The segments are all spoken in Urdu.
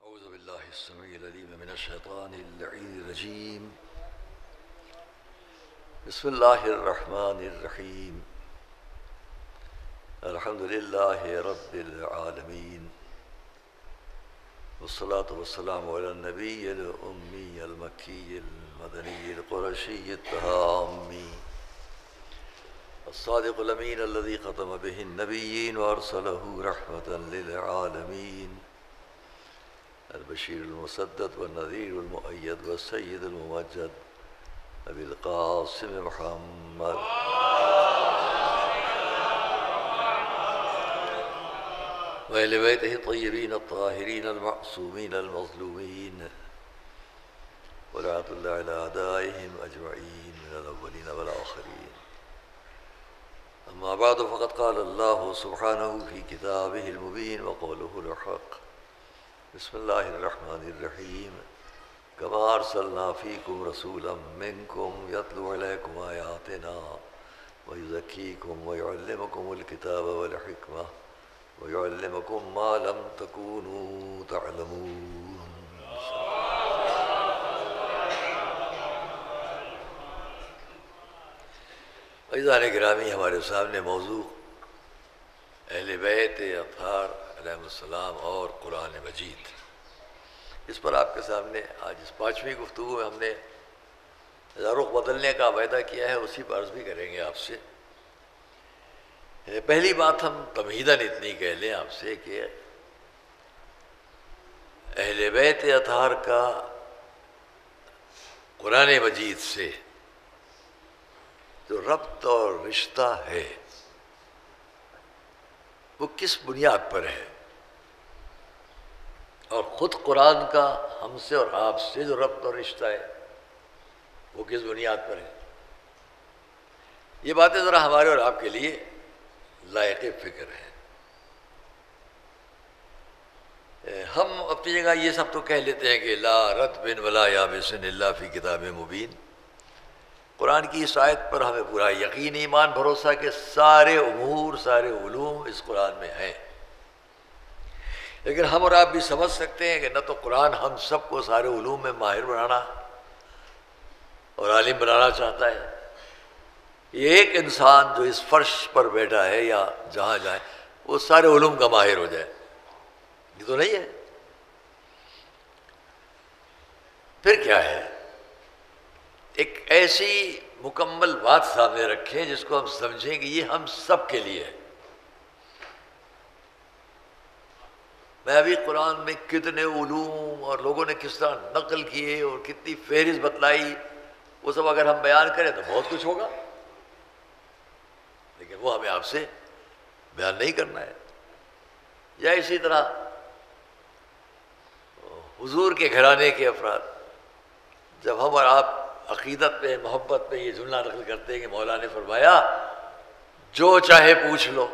أعوذ بالله السميع العليم من الشيطان اللعين الرجيم. بسم الله الرحمن الرحيم. الحمد لله رب العالمين، والصلاة والسلام على النبي الأمي المكي المدني القرشي التهامي الصادق الأمين الذي ختم به النبيين وأرسله رحمة للعالمين، البشير المسدد والنذير المؤيد والسيد الممجد أبي القاسم محمد وآل بيته الطيبين الطاهرين المعصومين المظلومين، ولعنة الله على أعدائهم أجمعين من الأولين والآخرين. أما بعد، فقد قال الله سبحانه في كتابه المبين وقوله الحق. بسم الله الرحمن الرحيم. كما أرسلنا فيكم رسولا منكم يتلو عليكم آياتنا ويزكيكم ويعلمكم الكتاب والحكمة ويعلمكم ما لم تكونوا تعلمون. عزیزان گرامی، ہمارے سامنے موضوع اہل بیت اطہار علیہ السلام اور قرآن مجید، اس پر آپ کے سامنے آج اس 5ویں گفتگو میں ہم نے رخ بدلنے کا وعدہ کیا ہے، اسی پر عرض بھی کریں گے آپ سے. پہلی بات ہم تمہیداً اتنی کہہ لیں آپ سے کہ اہل بیت اطہار کا قرآن مجید سے جو ربط اور رشتہ ہے وہ کس بنیاد پر ہے، اور خود قرآن کا ہم سے اور آپ سے جو ربط اور رشتہ ہے وہ کس بنیاد پر ہے. یہ باتیں ذرا ہمارے اور آپ کے لیے لائق فکر ہیں. ہم اپنی جگہ یہ سب تو کہہ لیتے ہیں کہ لا رطب ولا یابس الا فی کتاب مبین. قرآن کی اس آیت پر ہمیں پورا یقین، ایمان، بھروسہ کہ سارے امور، سارے علوم اس قرآن میں ہیں. لیکن ہم اور آپ بھی سمجھ سکتے ہیں کہ نہ تو قرآن ہم سب کو سارے علوم میں ماہر بنانا اور عالم بنانا چاہتا ہے. یہ ایک انسان جو اس فرش پر بیٹھا ہے یا جہاں جائے وہ سارے علوم کا ماہر ہو جائے، یہ تو نہیں ہے. پھر کیا ہے؟ ایک ایسی مکمل بات سامنے رکھیں جس کو ہم سمجھیں کہ یہ ہم سب کے لیے ہے. میں ابھی قرآن میں کتنے علوم اور لوگوں نے کس طرح نقل کیے اور کتنی فہرست بتلائی، وہ سب اگر ہم بیان کریں تو بہت کچھ ہوگا، لیکن وہ ہمیں آپ سے بیان نہیں کرنا ہے. یا اسی طرح حضور کے گھرانے کے افراد، جب ہم اور آپ عقیدت پہ، محبت پہ یہ جملہ نقل کرتے ہیں کہ مولا نے فرمایا جو چاہے پوچھ لو،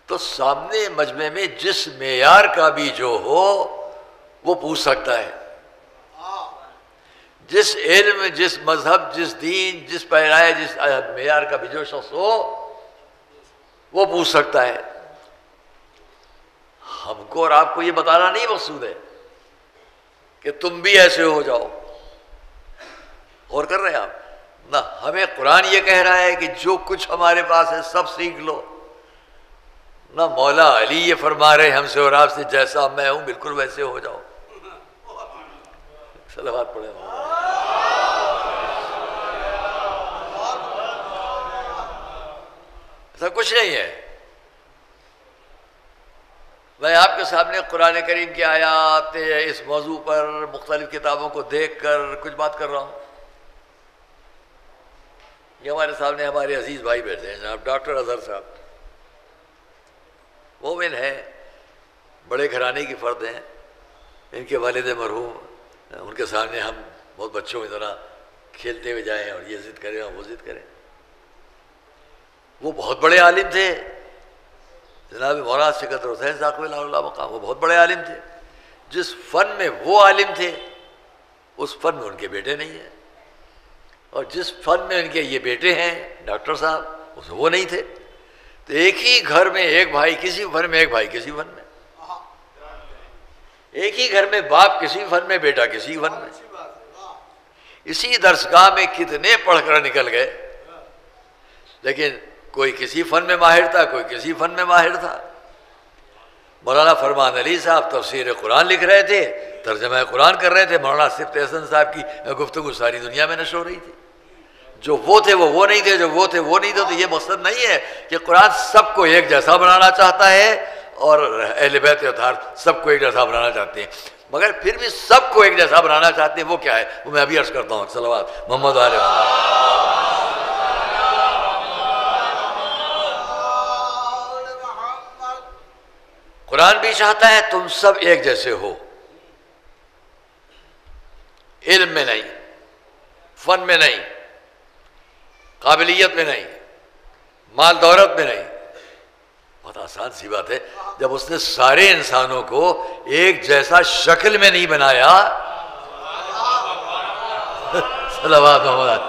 تو سامنے مجمع میں جس معیار کا بھی جو ہو وہ پوچھ سکتا ہے. جس علم، جس مذہب، جس دین، جس پیرائے، جس معیار کا بھی جو شخص ہو وہ پوچھ سکتا ہے. ہم کو اور آپ کو یہ بتانا نہیں مقصود ہے کہ تم بھی ایسے ہو جاؤ. غور کر رہے ہیں آپ؟ نہ، ہمیں قرآن یہ کہہ رہا ہے کہ جو کچھ ہمارے پاس ہے سب سیکھ لو. نہ مولا علی یہ فرما رہے ہم سے اور آپ سے جیسا میں ہوں بالکل ویسے ہو جاؤ. صلوات پڑھیں. ایسا کچھ نہیں ہے. میں آپ کے سامنے قرآن کریم کی آیات اس موضوع پر مختلف کتابوں کو دیکھ کر کچھ بات کر رہا ہوں. یہ ہمارے سامنے ہمارے عزیز بھائی بیٹھے ہیں جناب ڈاکٹر اظہر صاحب، مومن ہیں، بڑے گھرانے کی فرد ہیں. ان کے والد مرحوم، ان کے سامنے ہم بہت بچوں کی طرح کھیلتے ہوئے جائیں اور یہ ضد کریں اور وہ ضد کریں. وہ بہت بڑے عالم تھے جناب مولانا سکندر حسین ثاقبی اللہ مقام. وہ بہت بڑے عالم تھے. جس فن میں وہ عالم تھے اس فن میں ان کے بیٹے نہیں ہیں، اور جس فن میں ان کے یہ بیٹے ہیں ڈاکٹر صاحب اس میں وہ نہیں تھے. تو ایک ہی گھر میں ایک بھائی کسی فن میں، ایک بھائی کسی فن میں. ایک ہی گھر میں باپ کسی فن میں، بیٹا کسی فن میں، اسی درسگاہ میں کتنے پڑھ کر نکل گئے، لیکن کوئی کسی فن میں ماہر تھا، کوئی کسی فن میں ماہر تھا۔ مولانا فرمان علی صاحب تفسیر قرآن لکھ رہے تھے، ترجمہ قرآن کر رہے تھے، مولانا صفت حسن صاحب کی گفتگو ساری دنیا میں نشر ہو رہی تھی۔ جو وہ تھے وہ نہیں تھے، جو وہ تھے وہ نہیں تھے۔ تو یہ مقصد نہیں ہے کہ قرآن سب کو ایک جیسا بنانا چاہتا ہے اور اہل بیت اطہار سب کو ایک جیسا بنانا چاہتے ہیں، مگر پھر بھی سب کو ایک جیسا بنانا چاہتے ہیں۔ وہ کیا ہے؟ وہ میں ابھی عرض کرتا ہوں۔ صلوات محمد علیہ وسلم۔ قرآن بھی چاہتا ہے تم سب ایک جیسے ہو، علم میں نہیں، فن میں نہیں، قابلیت میں نہیں، مال دولت میں نہیں۔ بہت آسان سی بات ہے، جب اس نے سارے انسانوں کو ایک جیسا شکل میں نہیں بنایا، صلوات محمد،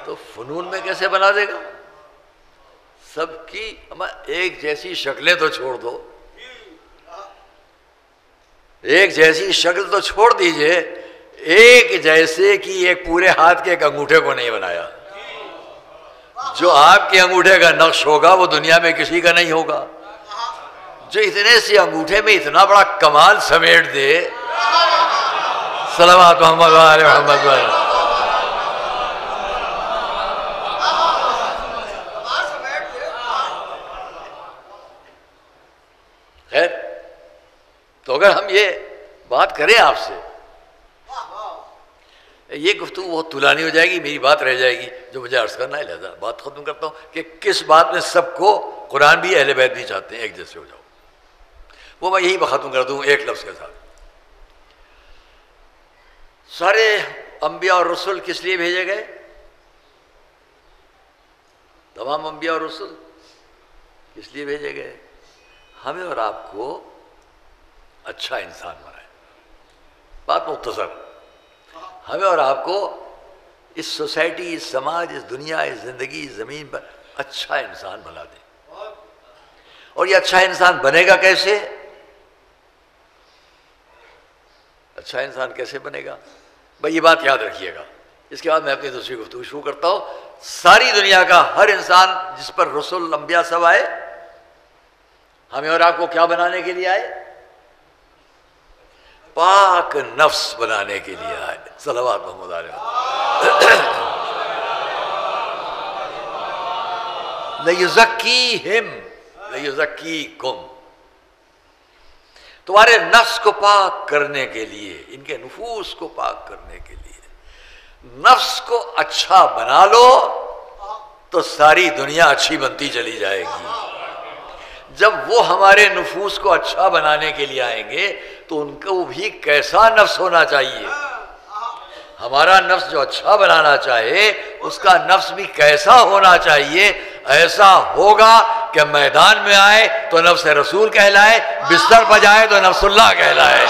تو فنون میں کیسے بنا دے گا؟ سب کی ایک جیسی شکلیں تو چھوڑ دو، ایک جیسی شکل تو چھوڑ دیجئے، ایک جیسے کی ایک پورے ہاتھ کے ایک انگوٹھے کو نہیں بنایا۔ جو آپ کے انگوٹھے کا نقش ہوگا وہ دنیا میں کسی کا نہیں ہوگا۔ جو اتنے سے انگوٹھے میں اتنا بڑا کمال سمیٹ دے، صلوات محمد علیہ محمد علیہ، خیر تو اگر ہم یہ بات کریں آپ سے، یہ گفتگو بہت طولانی ہو جائے گی، میری بات رہ جائے گی جو مجھے عرض کرنا ہے، لہذا بات ختم کرتا ہوں کہ کس بات میں سب کو قرآن بھی اہل بیت بھی چاہتے ہیں ایک جیسے ہو جاؤ۔ وہ میں یہی ختم کر دوں ایک لفظ کے ساتھ۔ سارے انبیاء اور رسول کس لیے بھیجے گئے؟ تمام انبیاء اور رسول کس لیے بھیجے گئے؟ ہمیں اور آپ کو اچھا انسان بنائے۔ بات مختصر، ہمیں اور آپ کو اس سوسائٹی، اس سماج، اس دنیا، اس زندگی، اس زمین پر اچھا انسان بنا دیں۔ اور یہ اچھا انسان بنے گا کیسے؟ اچھا انسان کیسے بنے گا؟ بھائی یہ بات یاد رکھیے گا۔ اس کے بعد میں اپنی دوسری گفتگو شروع کرتا ہوں۔ ساری دنیا کا ہر انسان جس پر رسول انبیاء سب آئے، ہمیں اور آپ کو کیا بنانے کے لیے آئے؟ پاک نفس بنانے کے لیے آئے۔ صلوات محمد علیہ لَيُزَكِّيهِمْ لَيُزَكِّيكُمْ، تمہارے نفس کو پاک کرنے کے لیے، ان کے نفوس کو پاک کرنے کے لیے۔ نفس کو اچھا بنا لو تو ساری دنیا اچھی بنتی چلی جائے گی۔ جب وہ ہمارے نفوس کو اچھا بنانے کے لیے آئیں گے تو ان کو بھی کیسا نفس ہونا چاہیے؟ ہمارا نفس جو اچھا بنانا چاہے اس کا نفس بھی کیسا ہونا چاہیے؟ ایسا ہوگا کہ میدان میں آئے تو نفس رسول کہلائے، بستر پر جائے تو نفس اللہ کہلائے۔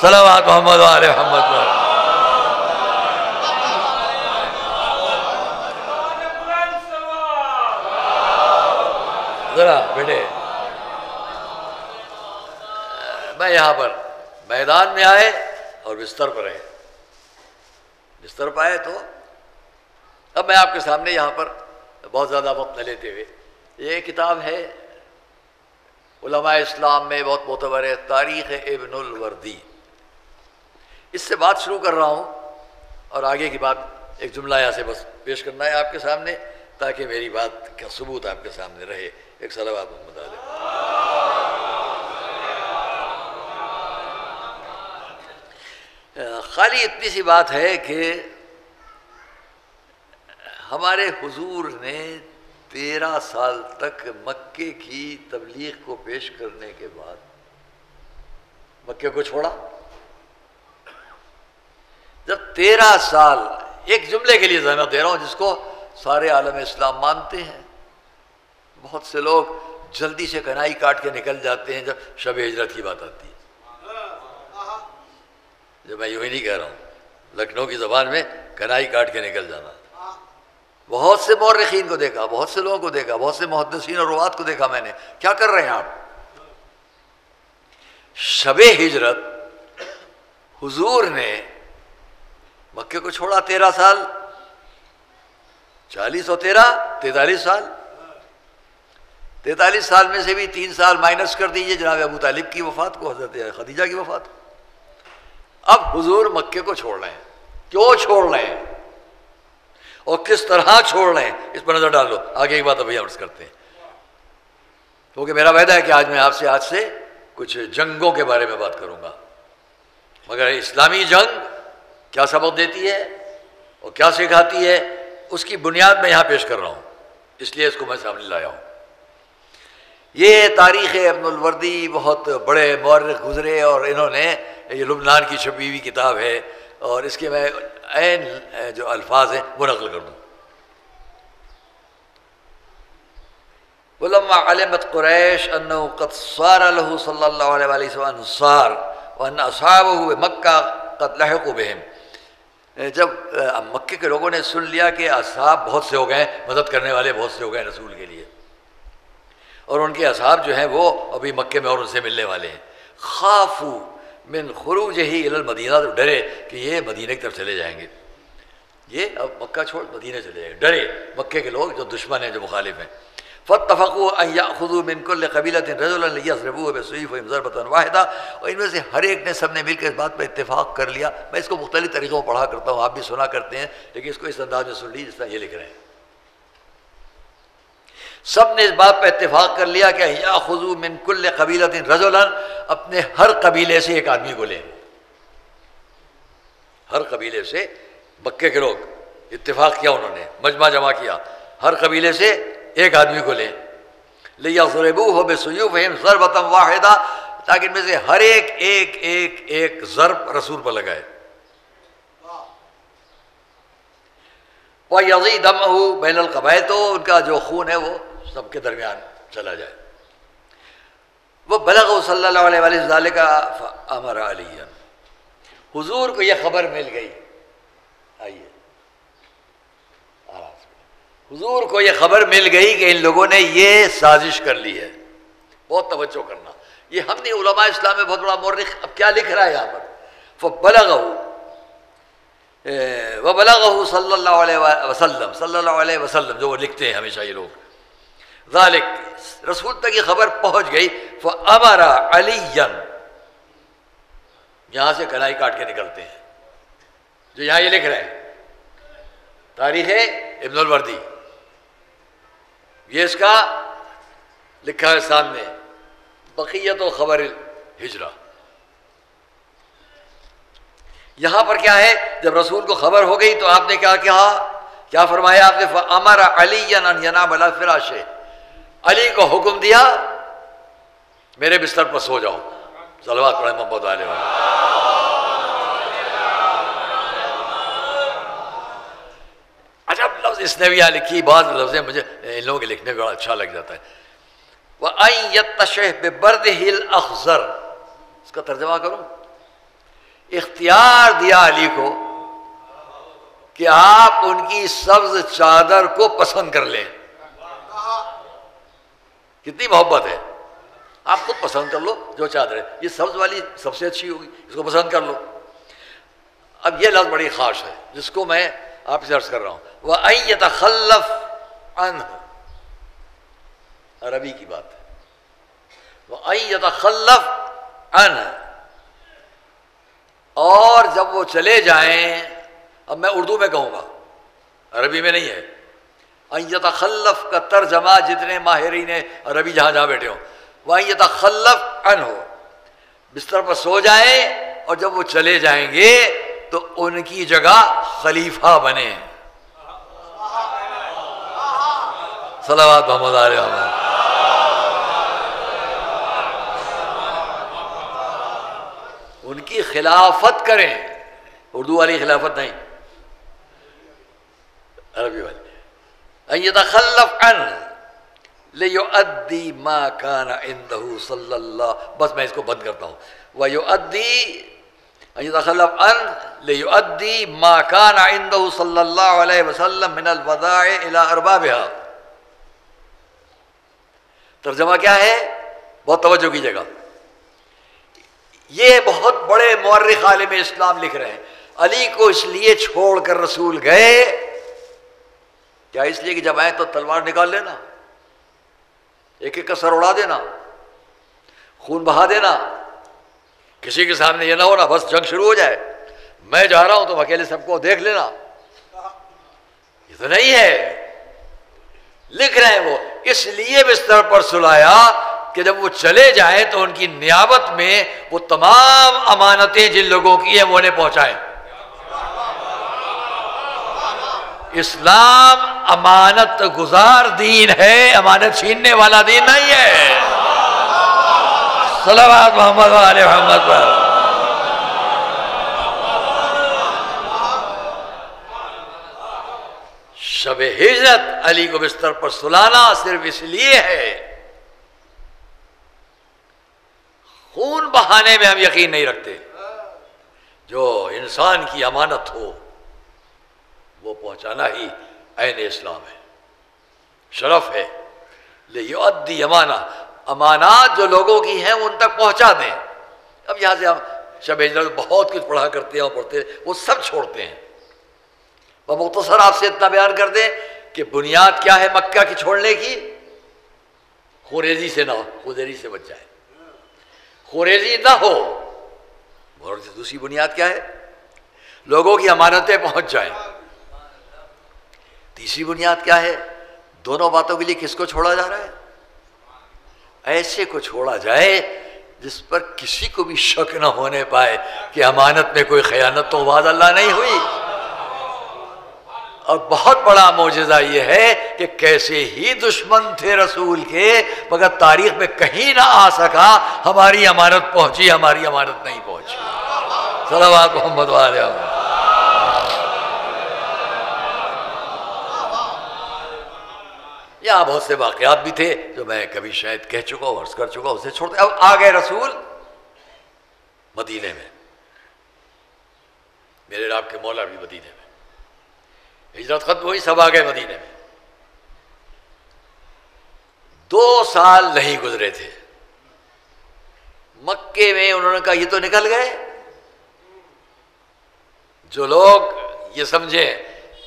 صلوات محمد علیہ محمد۔ ذرا بیٹے، میں یہاں پر میدان میں آئے اور بستر پر رہے، بستر پر آئے تو اب میں آپ کے سامنے یہاں پر بہت زیادہ وقت نہ لیتے ہوئے، یہ کتاب ہے علماء اسلام میں بہت معتبر ہے، تاریخ ابن الوردی۔ اس سے بات شروع کر رہا ہوں اور آگے کی بات ایک جملہ یہاں سے بس پیش کرنا ہے آپ کے سامنے تاکہ میری بات کا ثبوت آپ کے سامنے رہے۔ ایک صلوات محمد علیہ۔ خالی اتنی سی بات ہے کہ ہمارے حضور نے 13 سال تک مکے کی تبلیغ کو پیش کرنے کے بعد مکے کو چھوڑا۔ جب 13 سال، ایک جملے کے لیے ضمانت دے رہا ہوں جس کو سارے عالم اسلام مانتے ہیں، بہت سے لوگ جلدی سے کنائی کاٹ کے نکل جاتے ہیں جب شب ہجرت کی بات آتی ہے۔ جب میں یوں ہی نہیں کہہ رہا ہوں، لکھنؤ کی زبان میں کنائی کاٹ کے نکل جانا، بہت سے مورخین کو دیکھا، بہت سے لوگوں کو دیکھا، بہت سے محدثین اور روات کو دیکھا میں نے، کیا کر رہے ہیں آپ؟ شب ہجرت حضور نے مکے کو چھوڑا 13 سال، 40 اور 13 43 سال، 43 سال میں سے بھی 3 سال مائنس کر دیجئے جناب ابو طالب کی وفات کو، حضرت خدیجہ کی وفات کو۔ اب حضور مکے کو چھوڑ رہے ہیں، کیوں چھوڑ رہے ہیں اور کس طرح چھوڑ رہے ہیں، اس پر نظر ڈال لو۔ آگے ایک بات ابھی عرض کرتے ہیں، کیونکہ میرا وعدہ ہے کہ آج میں آپ سے آج سے کچھ جنگوں کے بارے میں بات کروں گا، مگر اسلامی جنگ کیا سبق دیتی ہے اور کیا سکھاتی ہے اس کی بنیاد میں یہاں پیش کر رہا ہوں، اس لیے اس کو میں سامنے لایا ہوں۔ یہ تاریخ ابن الوردی بہت بڑے مورخ گزرے اور انہوں نے، یہ لبنان کی چھپی ہوئی کتاب ہے اور اس کے میں عین جو الفاظ ہیں وہ نقل کر دوں۔ وَلَمَّا عَلِمَتْ قُرَيْشٌ أَنَّهُ قَدْ صَارَ لَهُ صلی اللہ علیہ وآلہ وسلم انصار وَأَنَّ أَصْحَابَهُ بِمَكَّةَ قَدْ لَحِقُوا بِهِمْ، جب مکے کے لوگوں نے سن لیا کہ اصحاب بہت سے ہو گئے، مدد کرنے والے بہت سے ہو گئے رسول کے لیے، اور ان کے اصحاب جو ہیں وہ ابھی مکے میں اور ان سے ملنے والے ہیں، خافوا من خروجہ الی المدینہ، تو ڈرے کہ یہ مدینہ کی طرف چلے جائیں گے، یہ اب مکہ چھوڑ مدینہ چلے جائیں گے، ڈرے مکے کے لوگ جو دشمن ہیں، جو مخالف ہیں۔ فاتفقوا ان یاخذوا من كل قبیلۃ رجلا لیضربوه بسیوفہم ضربۃ واحدہ، اور ان میں سے ہر ایک نے، سب نے مل کر اس بات پر اتفاق کر لیا۔ میں اس کو مختلف طریقوں پڑھا کرتا ہوں، آپ بھی سنا کرتے ہیں، لیکن اس کو اس انداز میں سن لیجیے جس طرح یہ لکھ رہے ہیں۔ سب نے اس بات پر اتفاق کر لیا کہ یاخذوا من كل قبیلۃ رجلا، اپنے ہر قبیلے سے ایک آدمی کو لیں، ہر قبیلے سے مکے کے لوگ اتفاق کیا، انہوں نے مجمع جمع کیا، ہر قبیلے سے ایک آدمی کو لیں، لیضربوہ بسیوفہم ضربۃ واحدہ، تاکہ ان میں سے ہر ایک ضرب رسول پر لگائے، وَيَضِيَ دَمُهُ بَيْنَ الْقَبَائِلِ، تو ان کا جو خون ہے وہ سب کے درمیان چلا جائے۔ وَبَلَغَهُ صلی اللہ علیہ وسلم ذَلِكَ فَأَمَرَ عَلِيًّا، حضور کو یہ خبر مل گئی، آئیے حضور کو یہ خبر مل گئی کہ ان لوگوں نے یہ سازش کر لی ہے۔ بہت توجہ کرنا، یہ ہم نے علماء اسلام میں بہت بڑا مورخ اب کیا لکھ رہا ہے یہاں پر، وَبَلَغَهُ صلی اللہ علیہ وسلم، جو وہ لکھتے ہیں ہمیشہ یہ لوگ، ذالک، رسول تک یہ خبر پہنچ گئی، فَأَمَرَ عَلِيًّا، یہاں سے کلائی کاٹ کے نکلتے ہیں جو یہاں یہ لکھ رہے ہیں، تاریخ ابن الوردی، یہ اس کا لکھا ہے سامنے، بقیت و خبر الہجرہ۔ یہاں پر کیا ہے، جب رسول کو خبر ہو گئی تو آپ نے کیا فرمایا آپ نے، فَأَمَرَ عَلِيًّا أَنْ يَنَامَ عَلَى فِرَاشِهِ، علی کو حکم دیا میرے بستر پر سو جاؤ، صلوات پڑھیں محمد علیہ وسلم۔ عجب لفظ اس نے بھی یہاں لکھی، بعض لفظیں مجھے ان لوگوں کے لکھنے میں بڑا اچھا لگ جاتا ہے، وَأَنْ يَتَّشِحْ بِبَرْدِهِ الْأَخْضَرِ، اس کا ترجمہ کروں، اختیار دیا علی کو کہ آپ ان کی سبز چادر کو پسند کر لیں۔ کتنی محبت ہے، آپ خود پسند کر لو جو چادر ہے، یہ سبز والی سب سے اچھی ہوگی، اس کو پسند کر لو۔ اب یہ لفظ بڑی خاص ہے جس کو میں آپ سے عرض کر رہا ہوں، وَأَنْ يَتَخَلَّفْ عَنْهُ، عربی کی بات ہے، وَأَنْ يَتَخَلَّفْ عَنْهُ، اور جب وہ چلے جائیں، اب میں اردو میں کہوں گا، عربی میں نہیں ہے، ان یتخلف کا ترجمہ جتنے ماہرین عربی جہاں جہاں بیٹھے ہوں، وَأَن یتخلف عنہ، بستر پر سو جائیں اور جب وہ چلے جائیں گے تو ان کی جگہ خلیفہ بنے، صلوات محمد علیہ وسلم۔ ان کی خلافت کریں، اردو والی خلافت نہیں، عربی والی، ان یتخلف عنہ لیؤدی ما کان عنده صلی اللہ، بس میں اس کو بند کرتا ہوں، ویؤدی ان يتخلف عن ليؤدي ما كان عنده صلی اللہ علیہ وسلم من الودائع الى اربابها. ترجمہ کیا ہے؟ بہت توجہ کیجیے گا. یہ بہت بڑے مورخ عالم اسلام لکھ رہے ہیں علی کو اس لیے چھوڑ کر رسول گئے، کیا اس لیے کہ جب آئے تو تلوار نکال لینا، ایک ایک کا سر اڑا دینا، خون بہا دینا، کسی کے سامنے یہ نہ ہونا بس جنگ شروع ہو جائے، میں جا رہا ہوں تم اکیلے سب کو دیکھ لینا. یہ تو نہیں ہے. لکھ رہے ہیں وہ اس لیے بستر پر سلایا کہ جب وہ چلے جائیں تو ان کی نیابت میں وہ تمام امانتیں جن لوگوں کی ہیں وہ انہیں پہنچائیں. اسلام امانت گزار دین ہے، امانت چھیننے والا دین نہیں ہے. صلوات محمد و آل محمد پر. شب ہجرت علی کو بستر پر سلانا صرف اس لیے ہے، خون بہانے میں ہم یقین نہیں رکھتے. جو انسان کی امانت ہو وہ پہنچانا ہی عین اسلام ہے، شرف ہے. لیؤدی امانہ، امانات جو لوگوں کی ہیں ان تک پہنچا دیں. اب یہاں سے ہم شب ہجرت بہت کچھ پڑھا کرتے ہیں اور پڑھتے ہیں، وہ سب چھوڑتے ہیں. وہ مختصر آپ سے اتنا بیان کر دیں کہ بنیاد کیا ہے مکہ کی چھوڑنے کی؟ خوریزی سے نہ ہو، خوریزی سے بچ جائے، خوریزی نہ ہو. اور دوسری بنیاد کیا ہے؟ لوگوں کی امانتیں پہنچ جائیں. تیسری بنیاد کیا ہے؟ دونوں باتوں کے لیے کس کو چھوڑا جا رہا ہے؟ ایسے کو چھوڑا جائے جس پر کسی کو بھی شک نہ ہونے پائے کہ امانت میں کوئی خیانت تو وعد اللہ نہیں ہوئی. اور بہت بڑا معجزہ یہ ہے کہ کیسے ہی دشمن تھے رسول کے مگر تاریخ میں کہیں نہ آ سکا ہماری امانت پہنچی، ہماری امانت نہیں پہنچی. صلوات محمد والے. یہاں بہت سے واقعات بھی تھے جو میں کبھی شاید کہہ چکا ہوں، عرض کر چکا ہوں، اسے چھوڑتے. اب آ گئے رسول مدینے میں، میرے رب کے مولا بھی مدینے میں. ہجرت ختم ہوئی، سب آ گئے مدینے میں. 2 سال نہیں گزرے تھے مکے میں. انہوں نے کہا یہ تو نکل گئے. جو لوگ یہ سمجھیں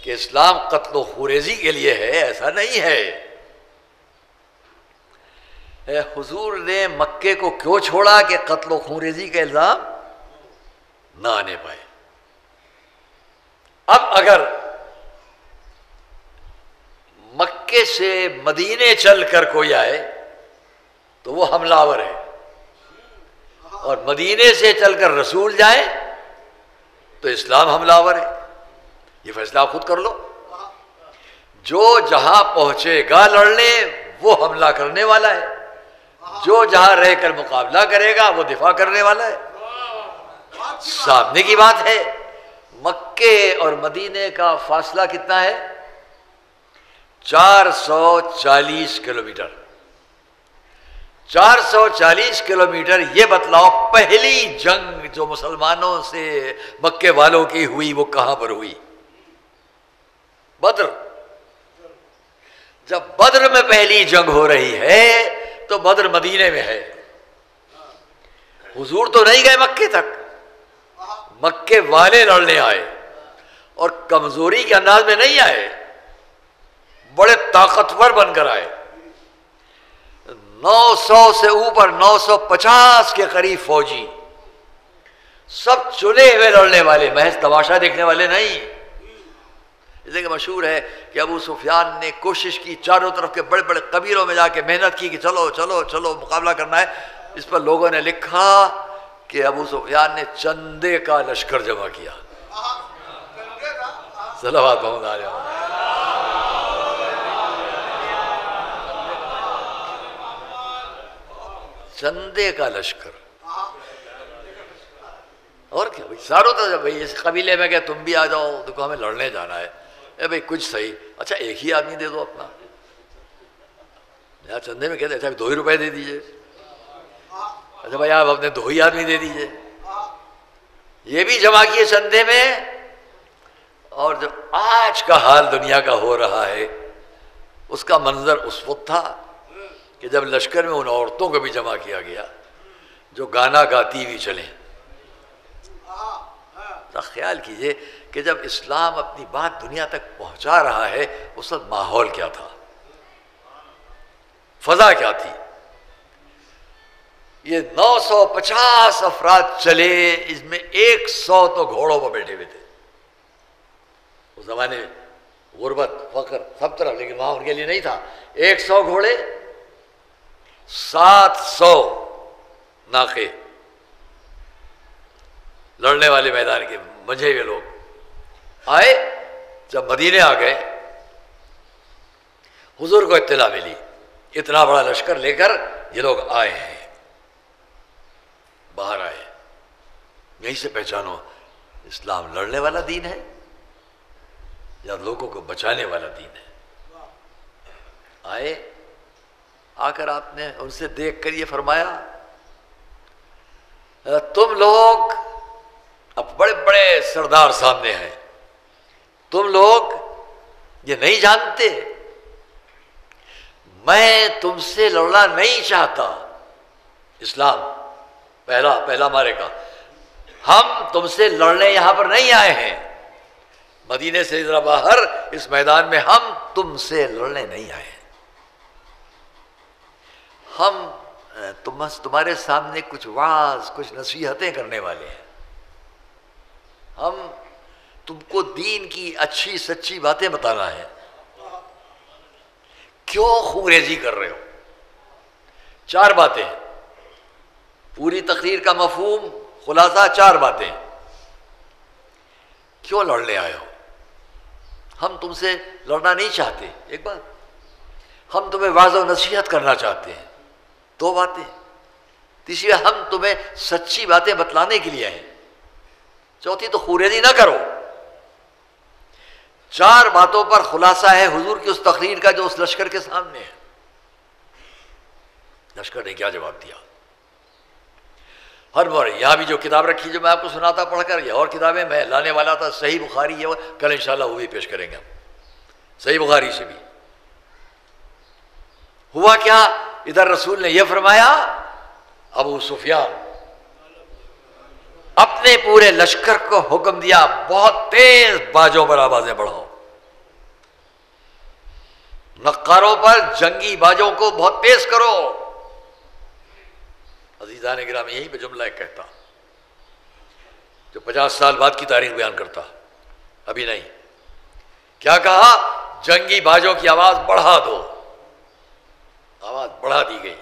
کہ اسلام قتل و خوریزی کے لیے ہے، ایسا نہیں ہے. حضور نے مکے کو کیوں چھوڑا کہ قتل و خوریزی کا الزام نہ آنے پائے. اب اگر مکے سے مدینے چل کر کوئی آئے تو وہ حملہ آور ہے، اور مدینے سے چل کر رسول جائیں تو اسلام حملہ آور ہے. یہ فیصلہ آپ خود کر لو. جو جہاں پہنچے گا لڑنے وہ حملہ کرنے والا ہے، جو جہاں رہ کر مقابلہ کرے گا وہ دفاع کرنے والا ہے. سامنے کی بات ہے. مکے اور مدینے کا فاصلہ کتنا ہے؟ 440 کلومیٹر. 440 کلومیٹر. یہ بتلاؤ پہلی جنگ جو مسلمانوں سے مکے والوں کی ہوئی وہ کہاں پر ہوئی؟ بدر. جب بدر میں پہلی جنگ ہو رہی ہے تو بدر مدینے میں ہے. حضور تو نہیں گئے مکے تک، مکے والے لڑنے آئے، اور کمزوری کے انداز میں نہیں آئے، بڑے طاقتور بن کر آئے. 900 سے اوپر 950 کے قریب فوجی، سب چنے ہوئے لڑنے والے، محض تماشا دیکھنے والے نہیں. اس لیے کہ مشہور ہے کہ ابو سفیان نے کوشش کی چاروں طرف کے بڑے بڑے قبیلوں میں جا کے محنت کی کہ چلو چلو چلو مقابلہ کرنا ہے. اس پر لوگوں نے لکھا کہ ابو سفیان نے چندے کا لشکر جمع کیا. صلوات محمد علیہ وسلم. چندے کا لشکر. اور کیا بھائی، ساروں طرف بھائی اس قبیلے میں کہ تم بھی آ جاؤ، دیکھو ہمیں لڑنے جانا ہے. اے بھائی کچھ صحیح، اچھا ایک ہی آدمی دے دو اپنا. یہاں چندے میں کہتے ہیں اچھا 2 ہی روپے دے دیجئے. اچھا بھائی آپ اپنے 2 ہی آدمی دے دیجئے. یہ بھی جمع کیے چندے میں. اور جو آج کا حال دنیا کا ہو رہا ہے اس کا منظر اس وقت تھا کہ جب لشکر میں ان عورتوں کو بھی جمع کیا گیا جو گانا گاتی ہوئی چلیں. خیال کیجئے کہ جب اسلام اپنی بات دنیا تک پہنچا رہا ہے اس وقت ماحول کیا تھا، فضا کیا تھی. یہ 950 افراد چلے، اس میں 100 تو گھوڑوں پر بیٹھے ہوئے تھے. اس زمانے میں غربت فقر سب طرف، لیکن وہاں ان کے لیے نہیں تھا. 100 گھوڑے، 700 ناقے، لڑنے والے میدان کے منجھے ہوئے لوگ آئے. جب مدینے آ گئے حضور کو اطلاع ملی اتنا بڑا لشکر لے کر یہ لوگ آئے ہیں. باہر آئے، یہیں سے پہچانو اسلام لڑنے والا دین ہے یا لوگوں کو بچانے والا دین ہے. آئے، آ کر آپ نے ان سے دیکھ کر یہ فرمایا تم لوگ، اب بڑے بڑے سردار سامنے ہیں، تم لوگ یہ نہیں جانتے میں تم سے لڑنا نہیں چاہتا. اسلام پہلا مارے گا. ہم تم سے لڑنے یہاں پر نہیں آئے ہیں، مدینے سے ذرا باہر اس میدان میں ہم تم سے لڑنے نہیں آئے ہیں. ہم تمہارے سامنے کچھ وعظ، کچھ نصیحتیں کرنے والے ہیں. ہم تم کو دین کی اچھی سچی باتیں بتانا ہے. کیوں خونریزی کر رہے ہو؟ 4 باتیں، پوری تقریر کا مفہوم خلاصہ 4 باتیں. کیوں لڑنے آئے ہو؟ ہم تم سے لڑنا نہیں چاہتے، ایک بات. ہم تمہیں واضح و نصیحت کرنا چاہتے ہیں، 2 باتیں. تیسری ہم تمہیں سچی باتیں بتلانے کے لیے آئے. چوتھی تو خونریزی نہ کرو. 4 باتوں پر خلاصہ ہے حضور کی اس تقریر کا جو اس لشکر کے سامنے ہے. لشکر نے کیا جواب دیا؟ ہر بار یہاں بھی جو کتاب رکھی جو میں آپ کو سناتا پڑھ کر، یہ اور کتابیں میں لانے والا تھا. صحیح بخاری ہے، کل انشاءاللہ وہ بھی پیش کریں گے ہم. صحیح بخاری سے بھی ہوا کیا؟ ادھر رسول نے یہ فرمایا، ابو سفیان اپنے پورے لشکر کو حکم دیا بہت تیز باجوں پر آوازیں بڑھاؤ. نقاروں پر جنگی باجوں کو بہت تیز کرو. عزیزان گرامی یہیں پہ جملہ ایک کہتا جو 50 سال بعد کی تاریخ بیان کرتا، ابھی نہیں. کیا کہا؟ جنگی باجوں کی آواز بڑھا دو. آواز بڑھا دی گئی.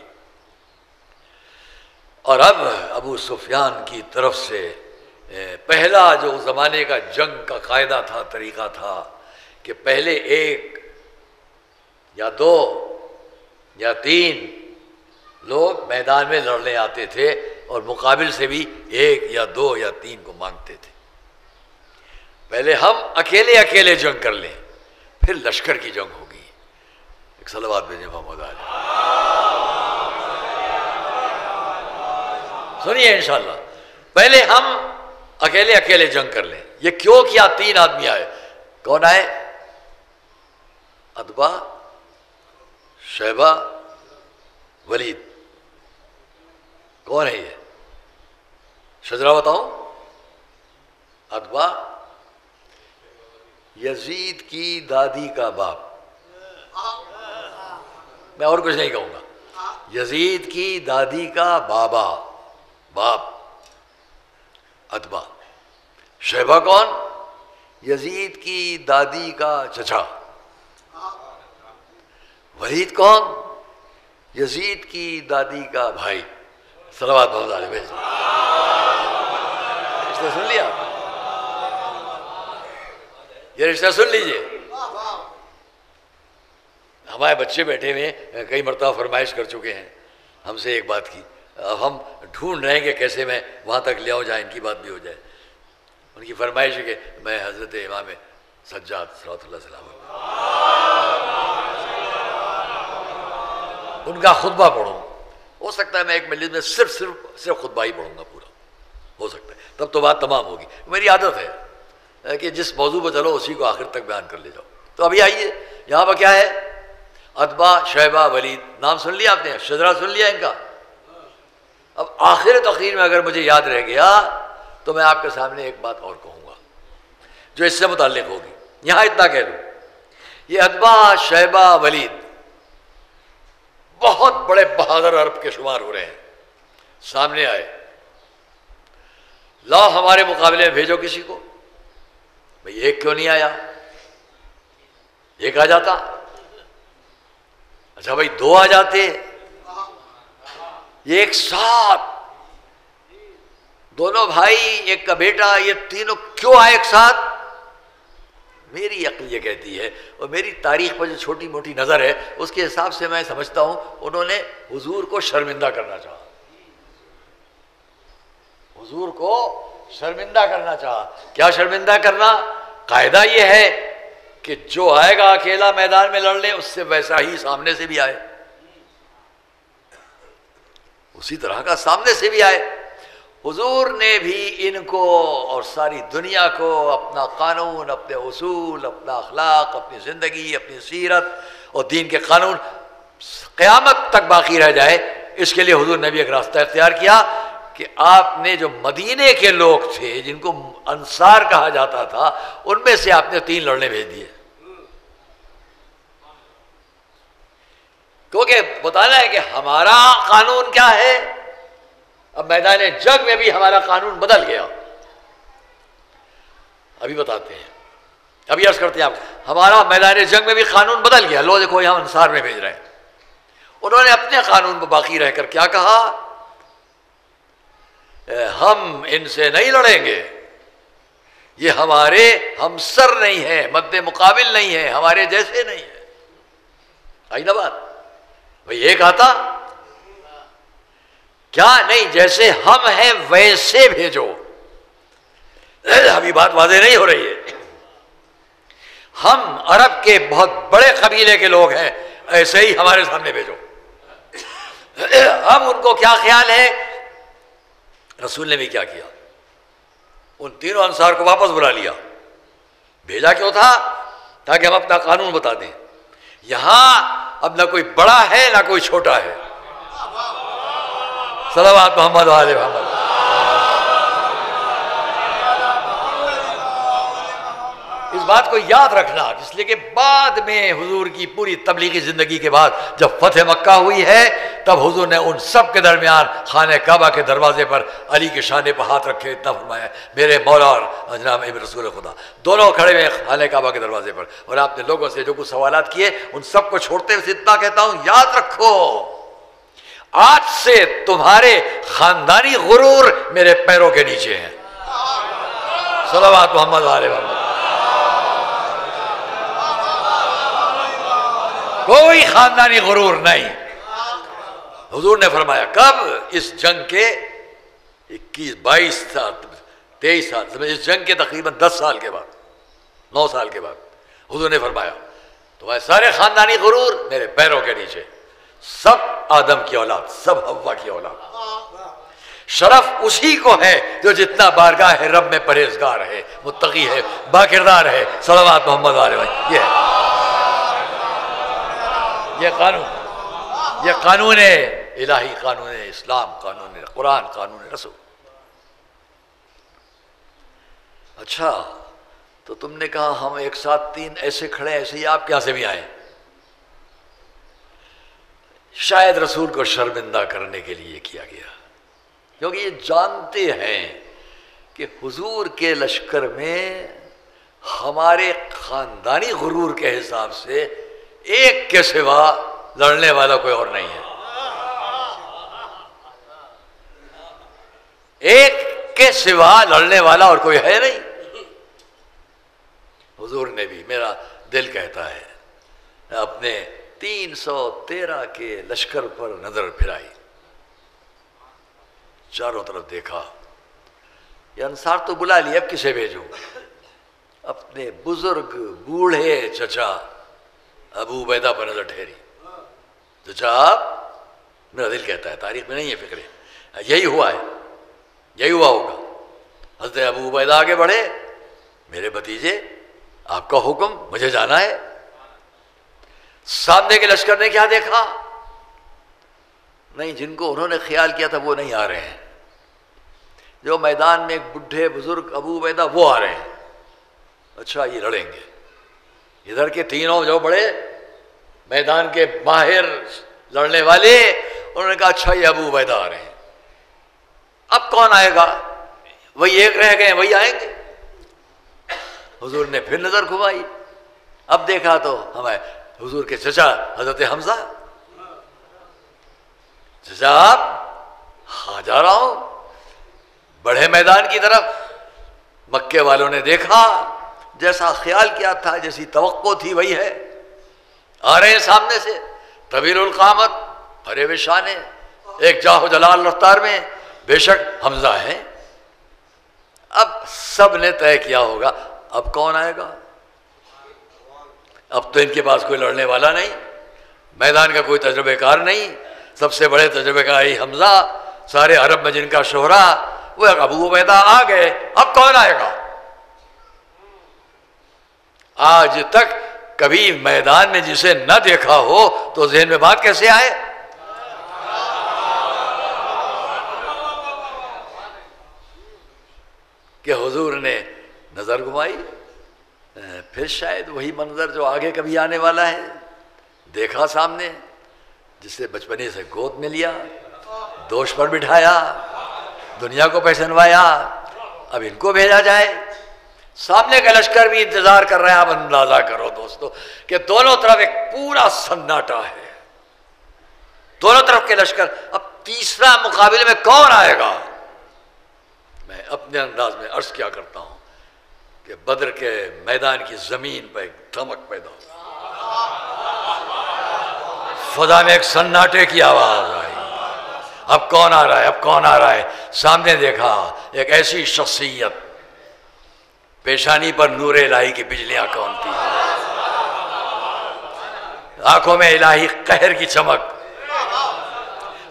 اور اب ابو سفیان کی طرف سے پہلا جو زمانے کا جنگ کا قاعدہ تھا، طریقہ تھا کہ پہلے 1 یا 2 یا 3 لوگ میدان میں لڑنے آتے تھے اور مقابل سے بھی 1 یا 2 یا 3 کو مانگتے تھے. پہلے ہم اکیلے جنگ کر لیں، پھر لشکر کی جنگ ہوگی. ایک صلوات بھیجیں محمد علیہ. سنیے انشاءاللہ، پہلے ہم اکیلے جنگ کر لیں. یہ کیوں کیا؟ 3 آدمی آئے. کون آئے؟ عتبہ، شیبہ، ولید. کون ہے یہ؟ شجرہ بتاؤں. عتبہ یزید کی دادی کا باپ. میں اور کچھ نہیں کہوں گا. یزید کی دادی کا باپ عتبہ. شیبہ کون؟ یزید کی دادی کا چچا. ولید کون؟ یزید کی دادی کا بھائی. صلوات محمد علیہ وسلم. رشتہ سن لیا؟ یہ رشتہ سن لیجئے. ہمارے بچے بیٹھے ہوئے کئی مرتبہ فرمائش کر چکے ہیں ہم سے ایک بات کی. اب ہم ڈھونڈ رہے ہیں کہ کیسے میں وہاں تک لے آؤں جائے ان کی بات بھی ہو جائے. ان کی فرمائش ہے کہ میں حضرت امام سجاد صلوات اللہ علیہ وسلم ان کا خطبہ پڑھوں. ہو سکتا ہے میں ایک مجلس میں صرف خطبہ ہی پڑھوں گا پورا، ہو سکتا ہے. تب تو بات تمام ہوگی. میری عادت ہے کہ جس موضوع پہ چلو اسی کو آخر تک بیان کر لے جاؤ. تو ابھی آئیے یہاں پر کیا ہے؟ اتبا، شیبہ، ولید. نام سن لیا آپ نے، شجرا سن لیا ان کا. اب آخر تقریر میں اگر مجھے یاد رہ گیا تو میں آپ کے سامنے ایک بات اور کہوں گا جو اس سے متعلق ہوگی. یہاں اتنا کہہ دوں، یہ اتبا، شیبہ، ولید بہت بڑے بہادر عرب کے شمار ہو رہے ہیں. سامنے آئے، لاؤ ہمارے مقابلے میں بھیجو کسی کو. بھئی ایک کیوں نہیں آیا؟ ایک آ جاتا. اچھا بھائی دو آ جاتے. یہ ایک ساتھ دونوں بھائی، ایک کا بیٹا، یہ تینوں کیوں آئے ایک ساتھ؟ میری عقل یہ کہتی ہے، اور میری تاریخ پر جو چھوٹی موٹی نظر ہے اس کے حساب سے میں سمجھتا ہوں انہوں نے حضور کو شرمندہ کرنا چاہا. حضور کو شرمندہ کرنا چاہا. کیا شرمندہ کرنا؟ قاعدہ یہ ہے کہ جو آئے گا اکیلا میدان میں لڑنے، اس سے ویسا ہی سامنے سے بھی آئے، اسی طرح کا سامنے سے بھی آئے. حضور نے بھی ان کو اور ساری دنیا کو اپنا قانون، اپنے اصول، اپنا اخلاق، اپنی زندگی، اپنی سیرت اور دین کے قانون قیامت تک باقی رہ جائے، اس کے لیے حضور نے بھی ایک راستہ اختیار کیا کہ آپ نے جو مدینے کے لوگ تھے جن کو انصار کہا جاتا تھا، ان میں سے آپ نے 3 لڑنے بھیج دیے. کیونکہ بتانا ہے کہ ہمارا قانون کیا ہے. اب میدان جنگ میں بھی ہمارا قانون بدل گیا. ابھی بتاتے ہیں، ابھی عرض کرتے ہیں آپ، ہمارا میدان جنگ میں بھی قانون بدل گیا. لو دیکھو یہاں انصار میں بھیج رہے ہیں. انہوں نے اپنے قانون پر باقی رہ کر کیا کہا؟ ہم ان سے نہیں لڑیں گے، یہ ہمارے ہمسر نہیں ہیں، مد مقابل نہیں ہیں، ہمارے جیسے نہیں ہیں. آئی نا بات؟ بھئی ایک آتا کیا نہیں، جیسے ہم ہیں ویسے بھیجو. ابھی بات واضح نہیں ہو رہی ہے. ہم عرب کے بہت بڑے قبیلے کے لوگ ہیں، ایسے ہی ہمارے سامنے بھیجو. اب ان کو کیا خیال ہے؟ رسول نے بھی کیا کیا، ان تینوں انصار کو واپس بلا لیا. بھیجا کیوں تھا؟ تاکہ ہم اپنا قانون بتا دیں. یہاں اب نہ کوئی بڑا ہے نہ کوئی چھوٹا ہے. صلوات محمد و آل محمد. اس بات کو یاد رکھنا، اس لیے کہ بعد میں حضور کی پوری تبلیغی زندگی کے بعد جب فتح مکہ ہوئی ہے تب حضور نے ان سب کے درمیان خانہ کعبہ کے دروازے پر علی کے شانے پر ہاتھ رکھے اتنا فرمایا، میرے مولا اور جناب رسول خدا دونوں کھڑے ہوئے خانہ کعبہ کے دروازے پر. اور آپ نے لوگوں سے جو کچھ سوالات کیے ان سب کو چھوڑتے ہوئے اتنا کہتا ہوں، یاد رکھو آج سے تمہارے خاندانی غرور میرے پیروں کے نیچے ہیں. صلوات محمد و آل محمد. کوئی خاندانی غرور نہیں. حضور نے فرمایا کب؟ اس جنگ کے 21 22 سال 23 سال، اس جنگ کے تقریباً 10 سال کے بعد، 9 سال کے بعد حضور نے فرمایا تمہارے سارے خاندانی غرور میرے پیروں کے نیچے. سب آدم کی اولاد، سب حوا کی اولاد. شرف اسی کو ہے جو جتنا بارگاہ ہے رب میں پرہیزگار ہے، متقی ہے، باکردار ہے. صلوات محمد علیہ وسلم. یہ ہے، یہ قانون الہی، قانون اسلام، قانون قرآن، قانون رسول. اچھا تو تم نے کہا ہم ایک ساتھ 3 ایسے کھڑے، ایسے ہی آپ کہاں سے بھی آئے؟ شاید رسول کو شرمندہ کرنے کے لیے کیا گیا، کیونکہ یہ جانتے ہیں کہ حضور کے لشکر میں ہمارے خاندانی غرور کے حساب سے ایک کے سوا لڑنے والا کوئی اور نہیں ہے. ایک کے سوا لڑنے والا اور کوئی ہے نہیں. حضور نے بھی، میرا دل کہتا ہے، اپنے 313 کے لشکر پر نظر پھرائی، چاروں طرف دیکھا. یہ انصار تو بلا لیے، اب کسے بھیجوں؟ اپنے بزرگ بوڑھے چچا ابو عبیدہ پر نظر ٹھہری. چچا آپ، میرا دل کہتا ہے، تاریخ میں نہیں ہے فکر، یہی ہوا ہے، یہی ہوا ہوگا. حضرت ابو عبیدہ آگے بڑھے، میرے بھتیجے آپ کا حکم، مجھے جانا ہے۔ سامنے کے لشکر نے کیا دیکھا؟ نہیں، جن کو انہوں نے خیال کیا تھا وہ نہیں آ رہے ہیں۔ جو میدان میں ایک بڈھے بزرگ ابو عبیدہ وہ آ رہے ہیں۔ اچھا یہ لڑیں گے۔ ادھر کے تینوں جو بڑے میدان کے ماہر لڑنے والے، انہوں نے کہا اچھا یہ ابو عبیدہ آ رہے ہیں، اب کون آئے گا؟ وہی ایک رہ گئے، وہی آئیں گے۔ حضور نے پھر نظر گھمائی، اب دیکھا تو ہمیں حضور کے چچا حضرت حمزہ۔ چچا آپ؟ ہاں جا رہا ہوں۔ بڑھے میدان کی طرف۔ مکے والوں نے دیکھا، جیسا خیال کیا تھا، جیسی توقع تھی وہی ہے، آ رہے ہیں سامنے سے، طویل القامت، بھرے ہوئے شانے، ایک جاہ و جلال رفتار میں، بے شک حمزہ ہیں۔ اب سب نے طے کیا ہوگا اب کون آئے گا؟ اب تو ان کے پاس کوئی لڑنے والا نہیں، میدان کا کوئی تجربہ کار نہیں، سب سے بڑے تجربے کار ہی حمزہ، سارے عرب میں جن کا شہرا، وہ ابو عبیدہ آ گئے، اب کون آئے گا؟ آج تک کبھی میدان میں جسے نہ دیکھا ہو تو ذہن میں بات کیسے آئے؟ کہ حضور نے نظر گھمائی، پھر شاید وہی منظر جو آگے کبھی آنے والا ہے دیکھا سامنے، جسے بچپنے سے گود میں لیا، دوش پر بٹھایا، دنیا کو پہچنوایا، اب ان کو بھیجا جائے۔ سامنے کا لشکر بھی انتظار کر رہے ہیں۔ آپ اندازہ کرو دوستو کہ دونوں طرف ایک پورا سناٹا ہے، دونوں طرف کے لشکر۔ اب تیسرا مقابلے میں کون آئے گا؟ میں اپنے انداز میں عرض کیا کرتا ہوں کہ بدر کے میدان کی زمین پہ ایک دھمک پیدا ہو، فضا میں ایک سناٹے کی آواز آئی، اب کون آ رہا ہے؟ اب کون آ رہا ہے؟ سامنے دیکھا ایک ایسی شخصیت، پیشانی پر نور الہی کی بجلیاں کونتی ہیں، آنکھوں میں الہی قہر کی چمک،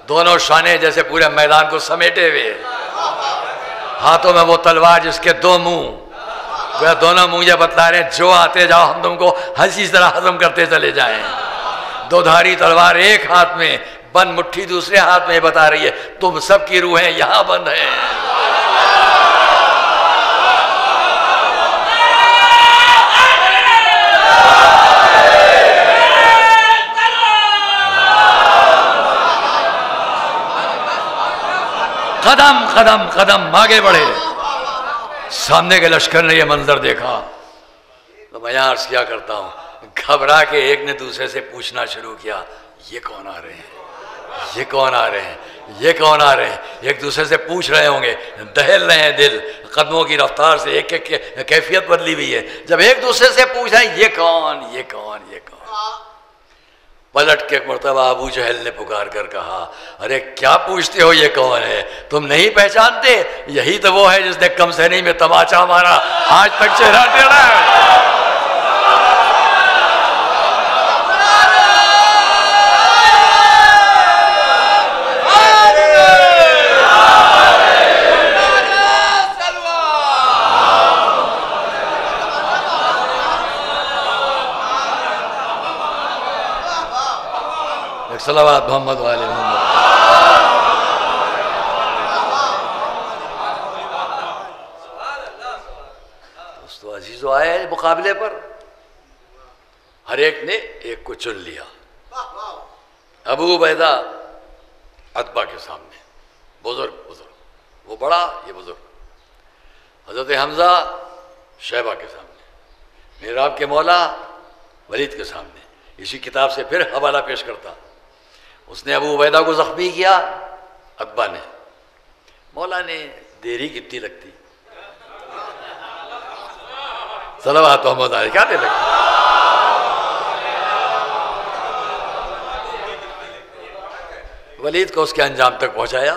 دونوں شانے جیسے پورے میدان کو سمیٹے ہوئے، ہاتھوں میں وہ تلوار جس کے دو منہ، وہ دونوں منہ یہ بتلا رہے ہیں جو آتے جاؤ ہم تم کو ہنسی طرح ہضم کرتے چلے جائیں۔ دو دھاری تلوار ایک ہاتھ میں، بند مٹھی دوسرے ہاتھ میں، بتا رہی ہے تم سب کی روحیں یہاں بند ہیں۔ قدم قدم قدم آگے بڑھے۔ سامنے کے لشکر نے یہ منظر دیکھا تو میں یہاں عرض کیا کرتا ہوں، گھبرا کے ایک نے دوسرے سے پوچھنا شروع کیا، یہ کون آ رہے ہیں؟ یہ کون آ رہے ہیں؟ یہ کون آ رہے ہیں؟ ایک دوسرے سے پوچھ رہے ہوں گے، دہل رہے ہیں دل، قدموں کی رفتار سے ایک ایک کیفیت بدلی ہوئی ہے۔ جب ایک دوسرے سے پوچھ رہے ہیں یہ کون، یہ کون، یہ کون، پلٹ کے ایک مرتبہ ابو جہل نے پکار کر کہا، ارے کیا پوچھتے ہو یہ کون ہے؟ تم نہیں پہچانتے؟ یہی تو وہ ہے جس نے کم سنی میں تماچا مارا، آج تک چہرہ ٹیڑھا ہے۔ صلوات محمد والے محمد۔ دوستو عزیزو آئے مقابلے پر، ہر ایک نے ایک کو چن لیا۔ ابو عبیدہ عتبہ کے سامنے، بزرگ، وہ بڑا یہ بزرگ۔ حضرت حمزہ شیبہ کے سامنے، میراب کے مولا ولید کے سامنے۔ اسی کتاب سے پھر حوالہ پیش کرتا، اس نے ابو عبیدہ کو زخمی کیا، عتبہ نے۔ مولا نے دیری کتنی لگتی، صلوات محمد علیہ، کیا دیر لگتی؟ ولید کو اس کے انجام تک پہنچایا۔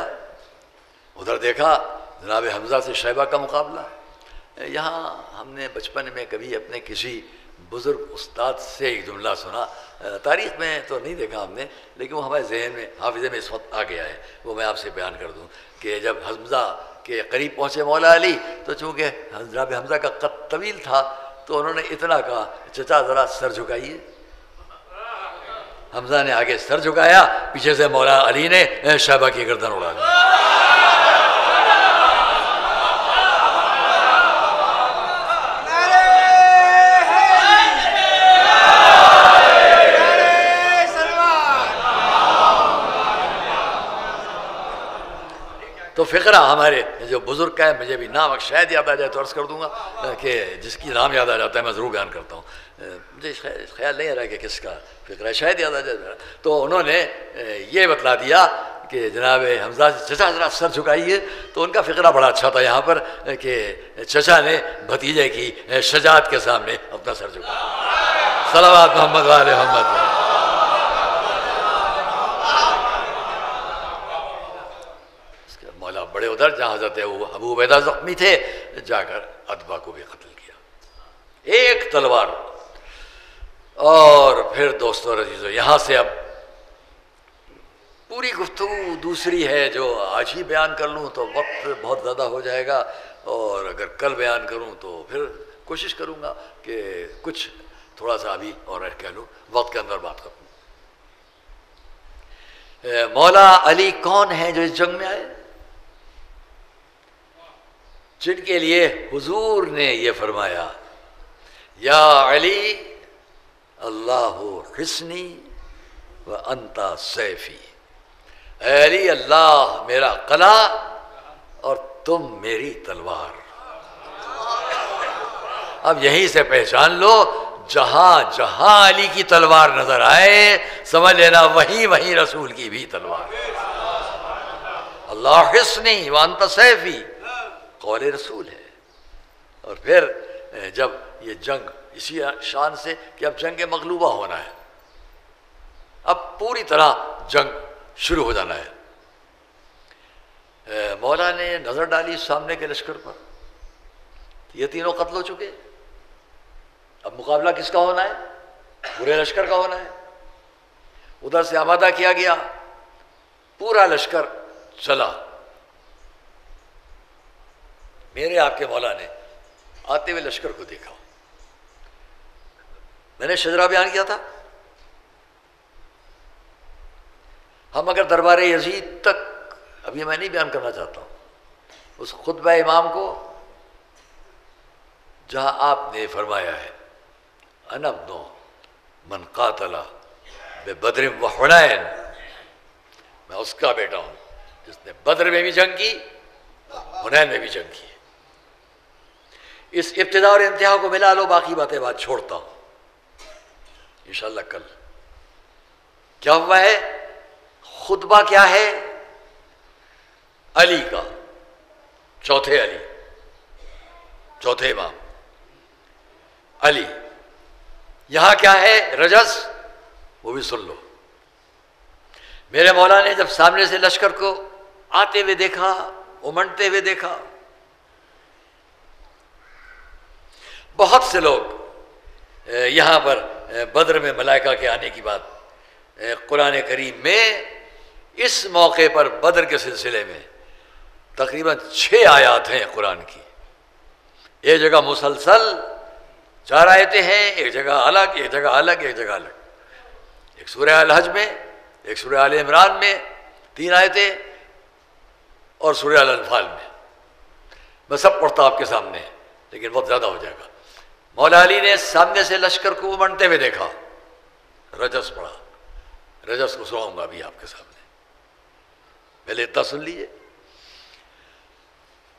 ادھر دیکھا جناب حمزہ سے شیبہ کا مقابلہ۔ یہاں ہم نے بچپن میں کبھی اپنے کسی بزرگ استاد سے ایک جملہ سنا، تاریخ میں تو نہیں دیکھا ہم نے، لیکن وہ ہمارے ذہن میں حافظے میں اس وقت آ گیا ہے، وہ میں آپ سے بیان کر دوں کہ جب حمزہ کے قریب پہنچے مولا علی تو چونکہ جناب حمزہ کا قد طویل تھا تو انہوں نے اتنا کہا چچا ذرا سر جھکائیے. حمزہ نے آگے سر جھکایا، پیچھے سے مولا علی نے شہبہ کی گردن اڑا دی. تو فقرہ ہمارے جو بزرگ کا ہے، مجھے بھی نام شاید یاد آ جائے تو عرض کر دوں گا کہ جس کی نام یاد آ جاتا ہے میں ضرور بیان کرتا ہوں. مجھے خیال نہیں آ رہا کہ کس کا فقرہ ہے، شاید یاد آ جائے. تو انہوں نے یہ بتلا دیا کہ جناب حمزہ چچا ذرا سر جھکائیے، تو ان کا فقرہ بڑا اچھا تھا یہاں پر کہ چچا نے بھتیجے کی شجاعت کے سامنے اپنا سر جھکایا. صلوات محمد و آل محمد. مولا بڑے ادھر جہاں حضرت ابو عبیدہ زخمی تھے، جا کر اتبا کو بھی قتل کیا، ایک تلوار. اور پھر دوستو عزیزو، یہاں سے اب پوری گفتگو دوسری ہے جو آج ہی بیان کر لوں تو وقت بہت زیادہ ہو جائے گا، اور اگر کل بیان کروں تو پھر کوشش کروں گا کہ کچھ تھوڑا سا ابھی اور کہہ لوں وقت کے اندر بات کروں. مولا علی کون ہیں جو اس جنگ میں آئے، جن کے لیے حضور نے یہ فرمایا یا علی اللہ حصنی و انت سیفی. اے علی اللہ میرا قلعہ اور تم میری تلوار. اب یہیں سے پہچان لو، جہاں جہاں علی کی تلوار نظر آئے سمجھ لینا وہیں وہیں رسول کی بھی تلوار. اللہ حصنی و انت سیفی قول رسول ہے. اور پھر جب یہ جنگ اسی شان سے کہ اب جنگ مغلوبہ ہونا ہے، اب پوری طرح جنگ شروع ہو جانا ہے. مولا نے نظر ڈالی سامنے کے لشکر پر، یہ تینوں قتل ہو چکے. اب مقابلہ کس کا ہونا ہے؟ پورے لشکر کا ہونا ہے. ادھر سے آمادہ کیا گیا، پورا لشکر چلا. میرے آپ کے مولا نے آتے ہوئے لشکر کو دیکھا. میں نے شجرہ بیان کیا تھا، ہم اگر دربار یزید تک، ابھی میں نہیں بیان کرنا چاہتا ہوں اس خطبہ امام کو جہاں آپ نے فرمایا ہے انا ابن من قاتل ببدر و حنین، میں اس کا بیٹا ہوں جس نے بدر میں بھی جنگ کی، حنین میں بھی جنگ کی. اس ابتدا اور انتہا کو ملا لو، باقی باتیں بات چھوڑتا ہوں انشاءاللہ کل. کیا ہوا ہے؟ خطبہ کیا ہے؟ علی کا، چوتھے علی، چوتھے امام علی. یہاں کیا ہے؟ رجس، وہ بھی سن لو. میرے مولا نے جب سامنے سے لشکر کو آتے ہوئے دیکھا، امنڈتے ہوئے دیکھا، بہت سے لوگ یہاں پر بدر میں ملائکہ کے آنے کی بات قرآن کریم میں اس موقع پر بدر کے سلسلے میں تقریباً 6 آیات ہیں قرآن کی. ایک جگہ مسلسل 4 آیتیں ہیں، ایک جگہ الگ، ایک جگہ الگ، ایک جگہ الگ. ایک سورہ الحج میں، ایک سورہ آل عمران میں 3 آیتیں، اور سورہ الانفال میں. میں سب پڑھتا آپ کے سامنے لیکن بہت زیادہ ہو جائے گا. مولا علی نے سامنے سے لشکر کو امنڈتے ہوئے دیکھا، رجس پڑھا. رجس کو سناؤں گا ابھی آپ کے سامنے، پہلے اتنا سن لیجیے.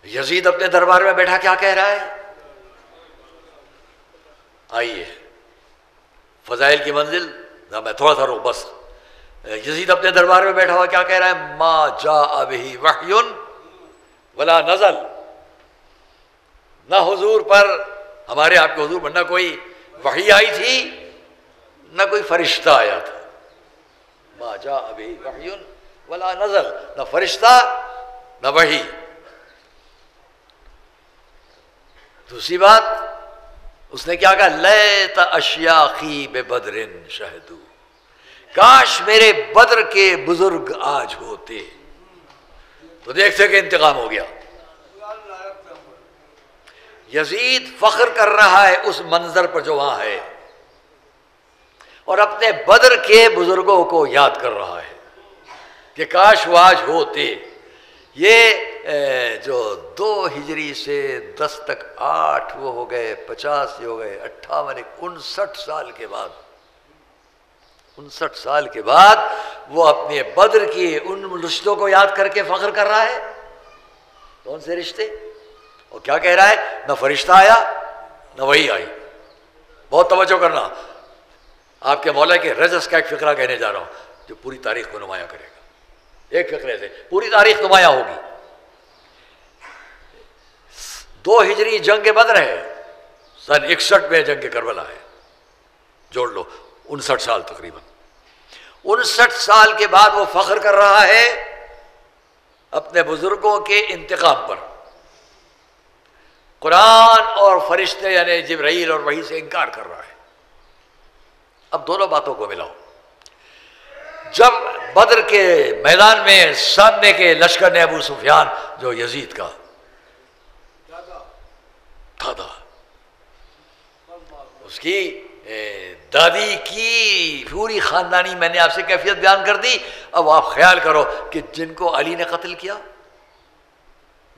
یزید اپنے دربار میں بیٹھا کیا کہہ رہا ہے؟ آئیے فضائل کی منزل، میں تھوڑا سا روک بس. یزید اپنے دربار میں بیٹھا ہوا کیا کہہ رہا ہے؟ ما جاء بہ وحی ولا نزل. نہ حضور پر، ہمارے آپ کے حضور پر نہ کوئی وحی آئی تھی نہ کوئی فرشتہ آیا تھا. ما جاء بہ وحی ولا نزل، نہ فرشتہ نہ وحی. دوسری بات، اس نے کیا کہا؟ لیت اشیاخی ببدر شہدو، کاش میرے بدر کے بزرگ آج ہوتے تو دیکھتے کہ انتقام ہو گیا۔ یزید فخر کر رہا ہے اس منظر پر جو وہاں ہے، اور اپنے بدر کے بزرگوں کو یاد کر رہا ہے کہ کاش وہ آج ہوتے۔ یہ جو 2 ہجری سے 10 تک 8 وہ ہو گئے، 50 یہ ہو گئے، 58 59 سال کے بعد، 59 سال کے بعد وہ اپنے بدر کی ان رشتوں کو یاد کر کے فخر کر رہا ہے۔ کون سے رشتے؟ اور کیا کہہ رہا ہے؟ نہ فرشتہ آیا نہ وہی آئی۔ بہت توجہ کرنا، آپ کے مولا کے رجس کا ایک فقرہ کہنے جا رہا ہوں جو پوری تاریخ کو نمایاں کرے گا۔ ایک فقرے سے پوری تاریخ نمایاں ہوگی۔ 2 ہجری جنگ بدر ہے، سن 61 میں جنگ کربلا ہے، جوڑ لو 59 سال تقریباً۔ 59 سال کے بعد وہ فخر کر رہا ہے اپنے بزرگوں کے انتقام پر۔ قرآن اور فرشتے یعنی جبرائیل اور وحی سے انکار کر رہا ہے۔ اب دونوں باتوں کو ملاؤ۔ جب بدر کے میدان میں سامنے کے لشکر نے ابو سفیان جو یزید کا دادا، اس کی دادی کی پوری خاندانی میں نے آپ سے کیفیت بیان کر دی۔ اب آپ خیال کرو کہ جن کو علی نے قتل کیا،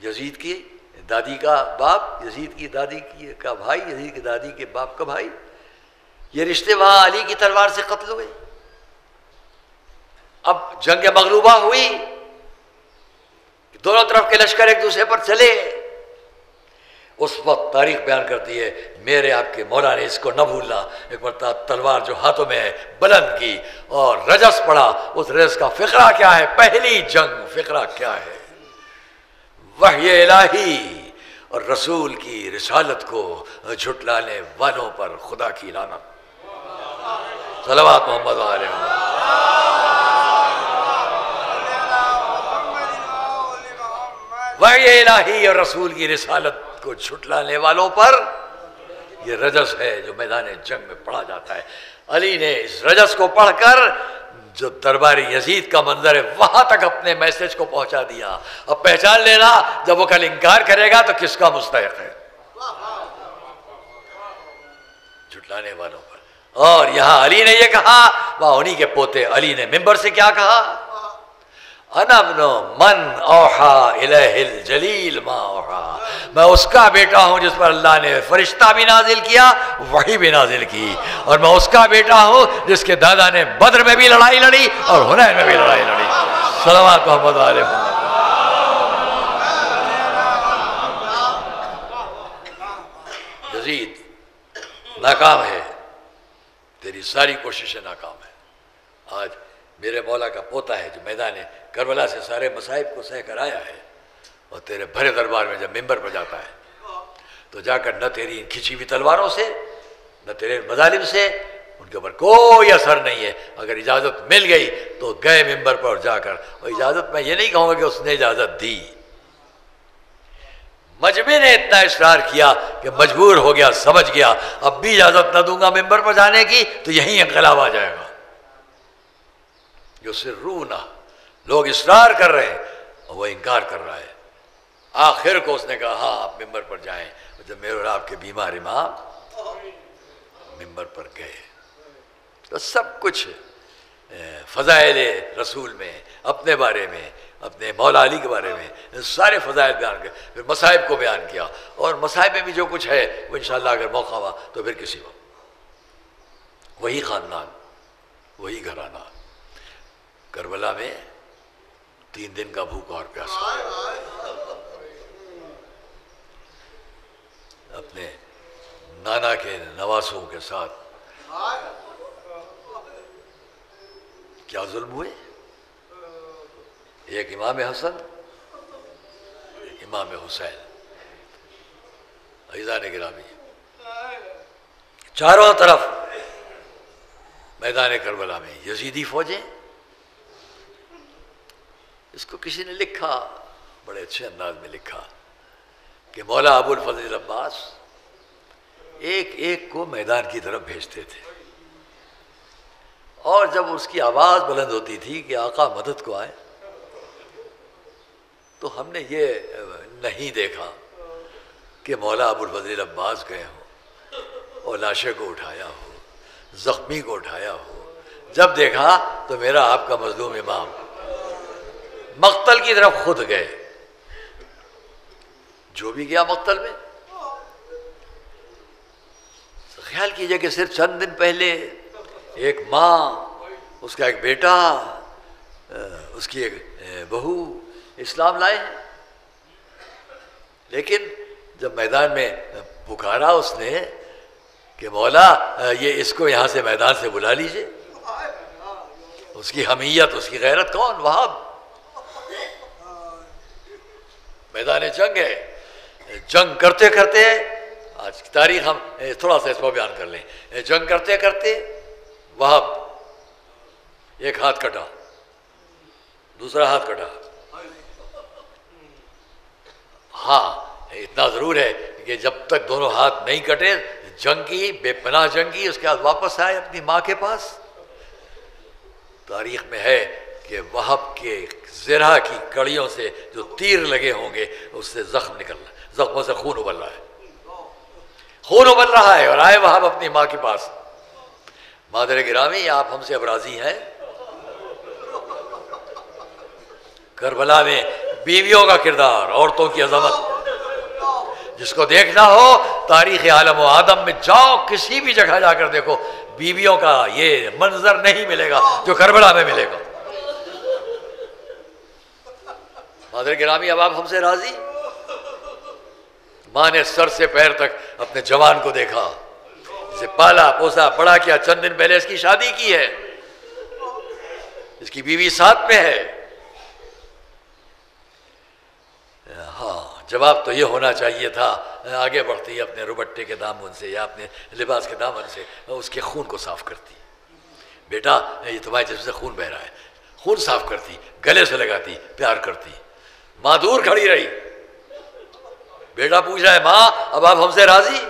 یزید کی دادی کا باپ، یزید کی دادی کا بھائی، یزید کی دادی کے باپ کا بھائی، یہ رشتے وہاں علی کی تلوار سے قتل ہوئے۔ اب جنگ مغلوبہ ہوئی، دونوں طرف کے لشکر ایک دوسرے پر چلے۔ اس وقت تاریخ بیان کرتی ہے میرے آپ کے مولا نے اس کو نہ بھولنا، ایک مرتبہ تلوار جو ہاتھوں میں ہے بلند کی اور رجس پڑا۔ اس رجس کا فقرہ کیا ہے؟ پہلی جنگ فقرہ کیا ہے؟ وحی الہی اور رسول کی رسالت کو جھٹلانے والوں پر خدا کی لعنت۔ صلوات محمد علیہ وسلم۔ وحی الہی اور رسول کی رسالت کو جھٹلانے والوں پر یہ رجس ہے جو میدان جنگ میں پڑھا جاتا ہے۔ علی نے اس رجس کو پڑھ کر جو درباری یزید کا منظر ہے وہاں تک اپنے میسج کو پہنچا دیا۔ اب پہچان لینا جب وہ کل انکار کرے گا تو کس کا مستحق ہے؟ جھٹلانے والوں پر۔ اور یہاں علی نے یہ کہا، وہاں انہی کے پوتے علی نے ممبر سے کیا کہا؟ انا ابن من اوحى الیہ الجلیل ما اوحى، میں اس کا بیٹا ہوں جس پر اللہ نے فرشتہ بھی نازل کیا، وحی بھی نازل کی، اور میں اس کا بیٹا ہوں جس کے دادا نے بدر میں بھی لڑائی لڑی اور حنین میں بھی لڑائی لڑی۔ صلوات محمد علیہ وسلم۔ یزید ناکام ہے، تیری ساری کوششیں ناکام ہیں۔ آج میرے مولا کا پوتا ہے جو میدان کربلا سے سارے مصائب کو سہ کر آیا ہے، اور تیرے بھرے دربار میں جب ممبر پر جاتا ہے تو جا کر نہ تیری کھچی ہوئی تلواروں سے نہ تیرے مظالم سے ان کے اوپر کوئی اثر نہیں ہے۔ اگر اجازت مل گئی تو گئے ممبر پر جا کر، اور اجازت میں یہ نہیں کہوں گا کہ اس نے اجازت دی، مجمع نے اتنا اصرار کیا کہ مجبور ہو گیا، سمجھ گیا اب بھی اجازت نہ دوں گا ممبر پر جانے کی تو یہیں انقلاب آ جائے گا۔ جو سرونہ لوگ اصرار کر رہے ہیں اور وہ انکار کر رہا ہے۔ آخر کو اس نے کہا ہاں آپ ممبر پر جائیں۔ جب میرے اور آپ کے بیمار امام ممبر پر گئے تو سب کچھ فضائل رسول میں، اپنے بارے میں، اپنے مولا علی کے بارے میں سارے فضائل بیان کر، پھر مصائب کو بیان کیا، اور مصائب میں بھی جو کچھ ہے وہ انشاءاللہ اگر موقع ہوا تو پھر کسی وقت۔ وہی خاندان، وہی گھرانہ، کربلا میں 3 دن کا بھوکا اور پیاسا، اپنے نانا کے نواسوں کے ساتھ کیا ظلم ہوئے۔ ایک امام حسن، ایک امام حسین، عزیزان گرامی، چاروں طرف میدان کربلا میں یزیدی فوجیں۔ اس کو کسی نے لکھا، بڑے اچھے انداز میں لکھا کہ مولا ابو الفضل عباس ایک ایک کو میدان کی طرف بھیجتے تھے، اور جب اس کی آواز بلند ہوتی تھی کہ آقا مدد کو آئے، تو ہم نے یہ نہیں دیکھا کہ مولا ابو الفضل عباس گئے ہوں اور لاشے کو اٹھایا ہو، زخمی کو اٹھایا ہو۔ جب دیکھا تو میرا آپ کا مظلوم امام مقتل کی طرف خود گئے، جو بھی گیا مقتل میں۔ خیال کیجئے کہ صرف چند دن پہلے ایک ماں، اس کا ایک بیٹا، اس کی ایک بہو اسلام لائے ہیں، لیکن جب میدان میں پکارا اس نے کہ مولا یہ اس کو یہاں سے میدان سے بلا لیجئے، اس کی حمیت، اس کی غیرت کون؟ وہاب۔ میدان جنگ ہے، جنگ کرتے کرتے، آج کی تاریخ ہم تھوڑا سا اس کو بیان کر لیں، جنگ کرتے کرتے وہاب ایک ہاتھ کٹا، دوسرا ہاتھ کٹا۔ ہاں اتنا ضرور ہے کہ جب تک دونوں ہاتھ نہیں کٹے، جنگ کی، بے پناہ جنگ کی، اس کے بعد واپس آئے اپنی ماں کے پاس۔ تاریخ میں ہے کہ وہاب کے زرہ کی کڑیوں سے جو تیر لگے ہوں گے، اس سے زخم نکل رہا ہے، زخموں سے خون ابل رہا ہے، خون ابل رہا ہے، اور آئے وہاب اپنی ماں کے پاس۔ مادر گرامی، آپ ہم سے اب راضی ہیں؟ کربلا میں بیویوں کا کردار، عورتوں کی عظمت، جس کو دیکھنا ہو تاریخ عالم و آدم میں جاؤ، کسی بھی جگہ جا کر دیکھو، بیویوں کا یہ منظر نہیں ملے گا جو کربلا میں ملے گا۔ مادر گرامی، اب آپ ہم سے راضی؟ ماں نے سر سے پیر تک اپنے جوان کو دیکھا، اسے پالا پوسا بڑا کیا، چند دن پہلے اس کی شادی کی ہے، اس کی بیوی ساتھ میں ہے۔ ہاں جواب تو یہ ہونا چاہیے تھا، آگے بڑھتی اپنے روبٹے کے دامن سے یا اپنے لباس کے دامن سے اس کے خون کو صاف کرتی، بیٹا یہ تمہارے جسم سے خون بہ رہا ہے، خون صاف کرتی، گلے سے لگاتی، پیار کرتی۔ ماں دور کھڑی رہی، بیٹا پوچھ رہا ہے ماں اب آپ ہم سے راضی؟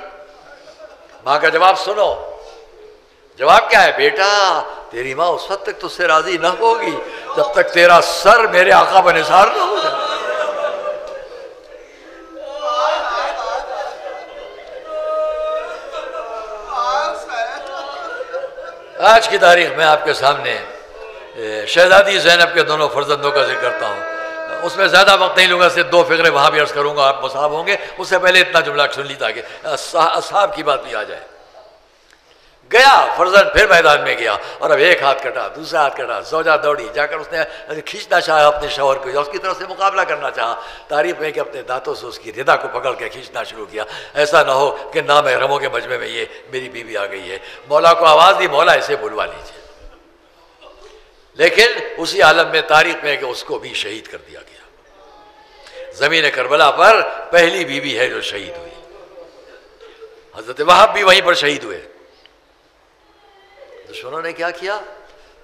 ماں کا جواب سنو، جواب کیا ہے؟ بیٹا تیری ماں اس وقت تک تجھ سے راضی نہ ہوگی جب تک تیرا سر میرے آقا بہ نثار نہ ہو جائے۔ آج کی تاریخ میں آپ کے سامنے شہزادی زینب کے دونوں فرزندوں کا ذکر کرتا ہوں، اس میں زیادہ وقت نہیں لوں گا، صرف 2 فقرے وہاں بھی عرض کروں گا، آپ مصاب ہوں گے۔ اس سے پہلے اتنا جملہ سن لی تاکہ اصحاب کی بات بھی آ جائے۔ گیا فرزند، پھر میدان میں گیا، اور اب ایک ہاتھ کٹا، دوسرا ہاتھ کٹا، زوجہ دوڑی جا کر اس نے کھینچنا چاہا اپنے شوہر کو، یا اس کی طرف سے مقابلہ کرنا چاہا، تعریف میں کہ اپنے دانتوں سے اس کی ردا کو پکڑ کے کھینچنا شروع کیا، ایسا نہ ہو کہ نامحرموں کے مجمع میں یہ میری بیوی آ گئی ہے۔ مولا کو آواز دی، مولا اسے بلوا لیجیے، لیکن اسی عالم میں تاریخ میں کہ اس کو بھی شہید کر دیا گیا۔ زمین کربلا پر پہلی بیوی ہے جو شہید ہوئی، حضرت وہاب بھی وہیں پر شہید ہوئے۔ دشمنوں نے کیا کیا؟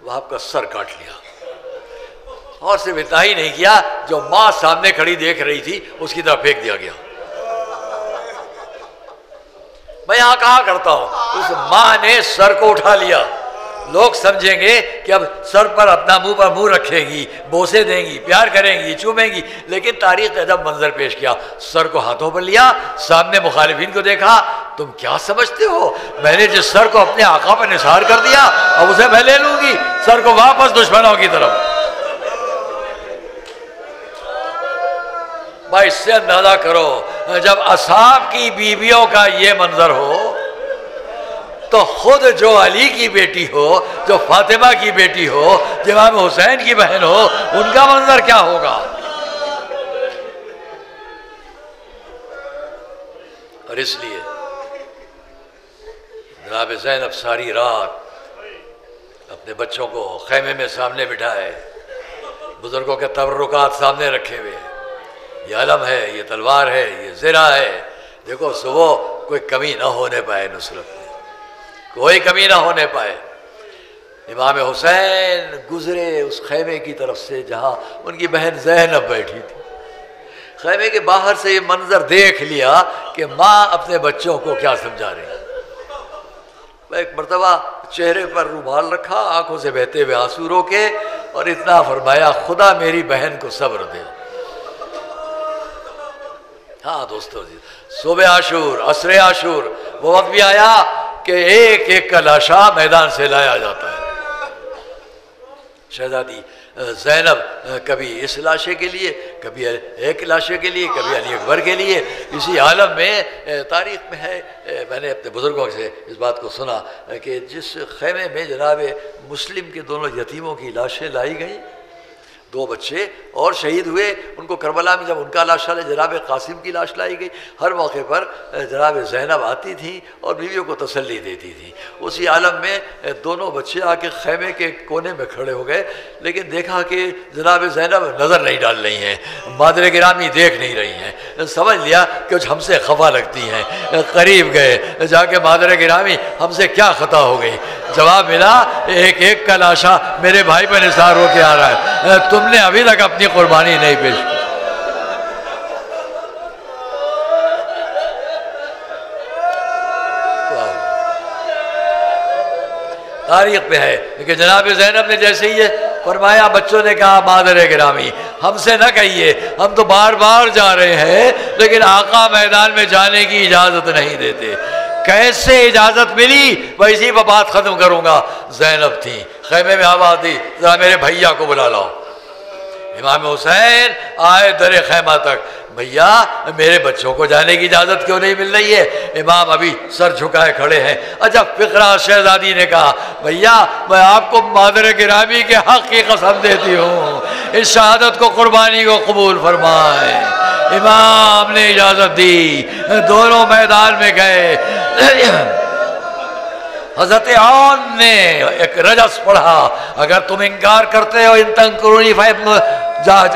وہاب کا سر کاٹ لیا، اور صرف اتنا ہی نہیں کیا، جو ماں سامنے کھڑی دیکھ رہی تھی اس کی طرف پھینک دیا گیا۔ میں یہاں کہا کرتا ہوں، اس ماں نے سر کو اٹھا لیا، لوگ سمجھیں گے کہ اب سر پر اپنا منہ پر منہ رکھے گی، بوسے دیں گی، پیار کریں گی، چومیں گی، لیکن تاریخ نے جب منظر پیش کیا، سر کو ہاتھوں پر لیا، سامنے مخالفین کو دیکھا، تم کیا سمجھتے ہو میں نے جس سر کو اپنے آقا پر نثار کر دیا اب اسے میں لے لوں گی، سر کو واپس دشمنوں کی طرف۔ بھائی اس سے اندازہ کرو، جب اصحاب کی بیویوں کا یہ منظر ہو تو خود جو علی کی بیٹی ہو، جو فاطمہ کی بیٹی ہو، جو امام حسین کی بہن ہو، ان کا منظر کیا ہوگا؟ اور اس لیے جناب زینب ساری رات اپنے بچوں کو خیمے میں سامنے بٹھائے، بزرگوں کے تبرکات سامنے رکھے ہوئے، یہ علم ہے، یہ تلوار ہے، یہ زرہ ہے، دیکھو صبح کوئی کمی نہ ہونے پائے، نصرت میں کوئی کمی نہ ہونے پائے۔ امام حسین گزرے اس خیمے کی طرف سے جہاں ان کی بہن زینب بیٹھی تھی، خیمے کے باہر سے یہ منظر دیکھ لیا کہ ماں اپنے بچوں کو کیا سمجھا رہی ہے۔ ایک مرتبہ چہرے پر رومال رکھا، آنکھوں سے بہتے ہوئے آنسو روکے اور اتنا فرمایا خدا میری بہن کو صبر دے۔ ہاں دوستو جی، صبح عاشور، عصر عاشور، وہ وقت بھی آیا کہ ایک ایک کا لاشا میدان سے لایا جاتا ہے۔ شہزادی زینب کبھی اس لاشے کے لیے، کبھی ایک لاشے کے لیے، کبھی علی اکبر کے لیے، اسی عالم میں تاریخ میں ہے۔ میں نے اپنے بزرگوں سے اس بات کو سنا کہ جس خیمے میں جناب مسلم کے دونوں یتیموں کی لاشیں لائی گئیں، 2 بچے اور شہید ہوئے، ان کو کربلا میں جب ان کا لاش لے، جناب قاسم کی لاش لائی گئی، ہر موقع پر جناب زینب آتی تھیں اور بیویوں کو تسلی دیتی تھیں۔ اسی عالم میں دونوں بچے آ کے خیمے کے کونے میں کھڑے ہو گئے، لیکن دیکھا کہ جناب زینب نظر نہیں ڈال رہی ہیں، مادر گرامی دیکھ نہیں رہی ہیں، سمجھ لیا کہ ہم سے خفا لگتی ہیں۔ قریب گئے، جا کے مادر گرامی ہم سے کیا خطا ہو گئی؟ جواب ملا ایک ایک کا لاشا میرے بھائی پہ نثار ہو کے آ رہا ہے، تم نے ابھی تک اپنی قربانی نہیں پیش کی۔ تاریخ پہ ہے کہ جناب زینب نے جیسے ہی فرمایا، بچوں نے کہا مادر گرامی ہم سے نہ کہیے، ہم تو بار بار جا رہے ہیں لیکن آقا میدان میں جانے کی اجازت نہیں دیتے۔ کیسے اجازت ملی؟ میں اسی پر بات ختم کروں گا۔ زینب تھی، خیمے میں آواز دی، ذرا میرے بھیا کو بلا لاؤ۔ امام حسین آئے در خیمہ تک، بھیا میرے بچوں کو جانے کی اجازت کیوں نہیں مل رہی ہے؟ امام ابھی سر جھکائے کھڑے ہیں۔ اچھا فقرہ شہزادی نے کہا، بھیا میں آپ کو مادر گرامی کے حق کی قسم دیتی ہوں، اس شہادت کو قربانی کو قبول فرمائے۔ امام نے اجازت دی، دونوں میدان میں گئے۔ حضرت عون نے ایک رجس پڑھا، اگر تم انکار کرتے ہو ان تنکرونی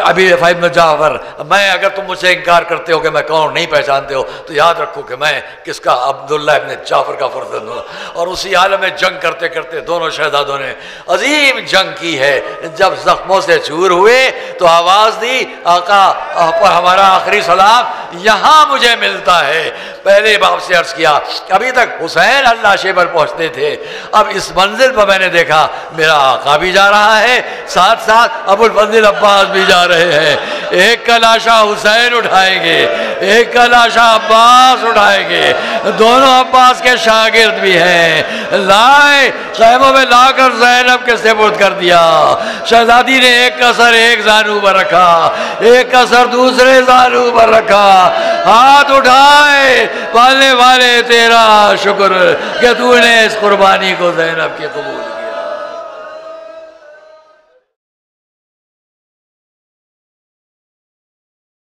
ابھی فائبن جعفر، میں اگر تم مجھ سے انکار کرتے ہو کہ میں کون نہیں پہچانتے ہو تو یاد رکھو کہ میں کس کا، عبداللہ ابن جعفر کا فرزند ہوں۔ اور اسی عالم میں جنگ کرتے کرتے دونوں شہزادوں نے عظیم جنگ کی ہے۔ جب زخموں سے چور ہوئے تو آواز دی، آقا پر ہمارا آخری سلام یہاں مجھے ملتا ہے۔ پہلے باپ سے عرض کیا، ابھی تک حسین اللہ شے پر پہنچتے تھے، اب اس منزل پر میں نے دیکھا میرا آقا بھی جا رہا ہے، ساتھ ساتھ ابو الفضل عباس بھی جا رہے ہیں۔ ایک کا لاشا حسین اٹھائیں گے، ایک کا لاشا عباس اٹھائیں گے، دونوں عباس کے شاگرد بھی ہیں۔ لائے خیموں میں لا کر زینب کے سپرد کر دیا۔ شہزادی نے ایک کا سر ایک زانو پر رکھا، ایک کا سر دوسرے زانو پر رکھا، ہاتھ اٹھائے، پالنے والے تیرا شکر کہ تو نے اس قربانی کو زینب کی قبول کی۔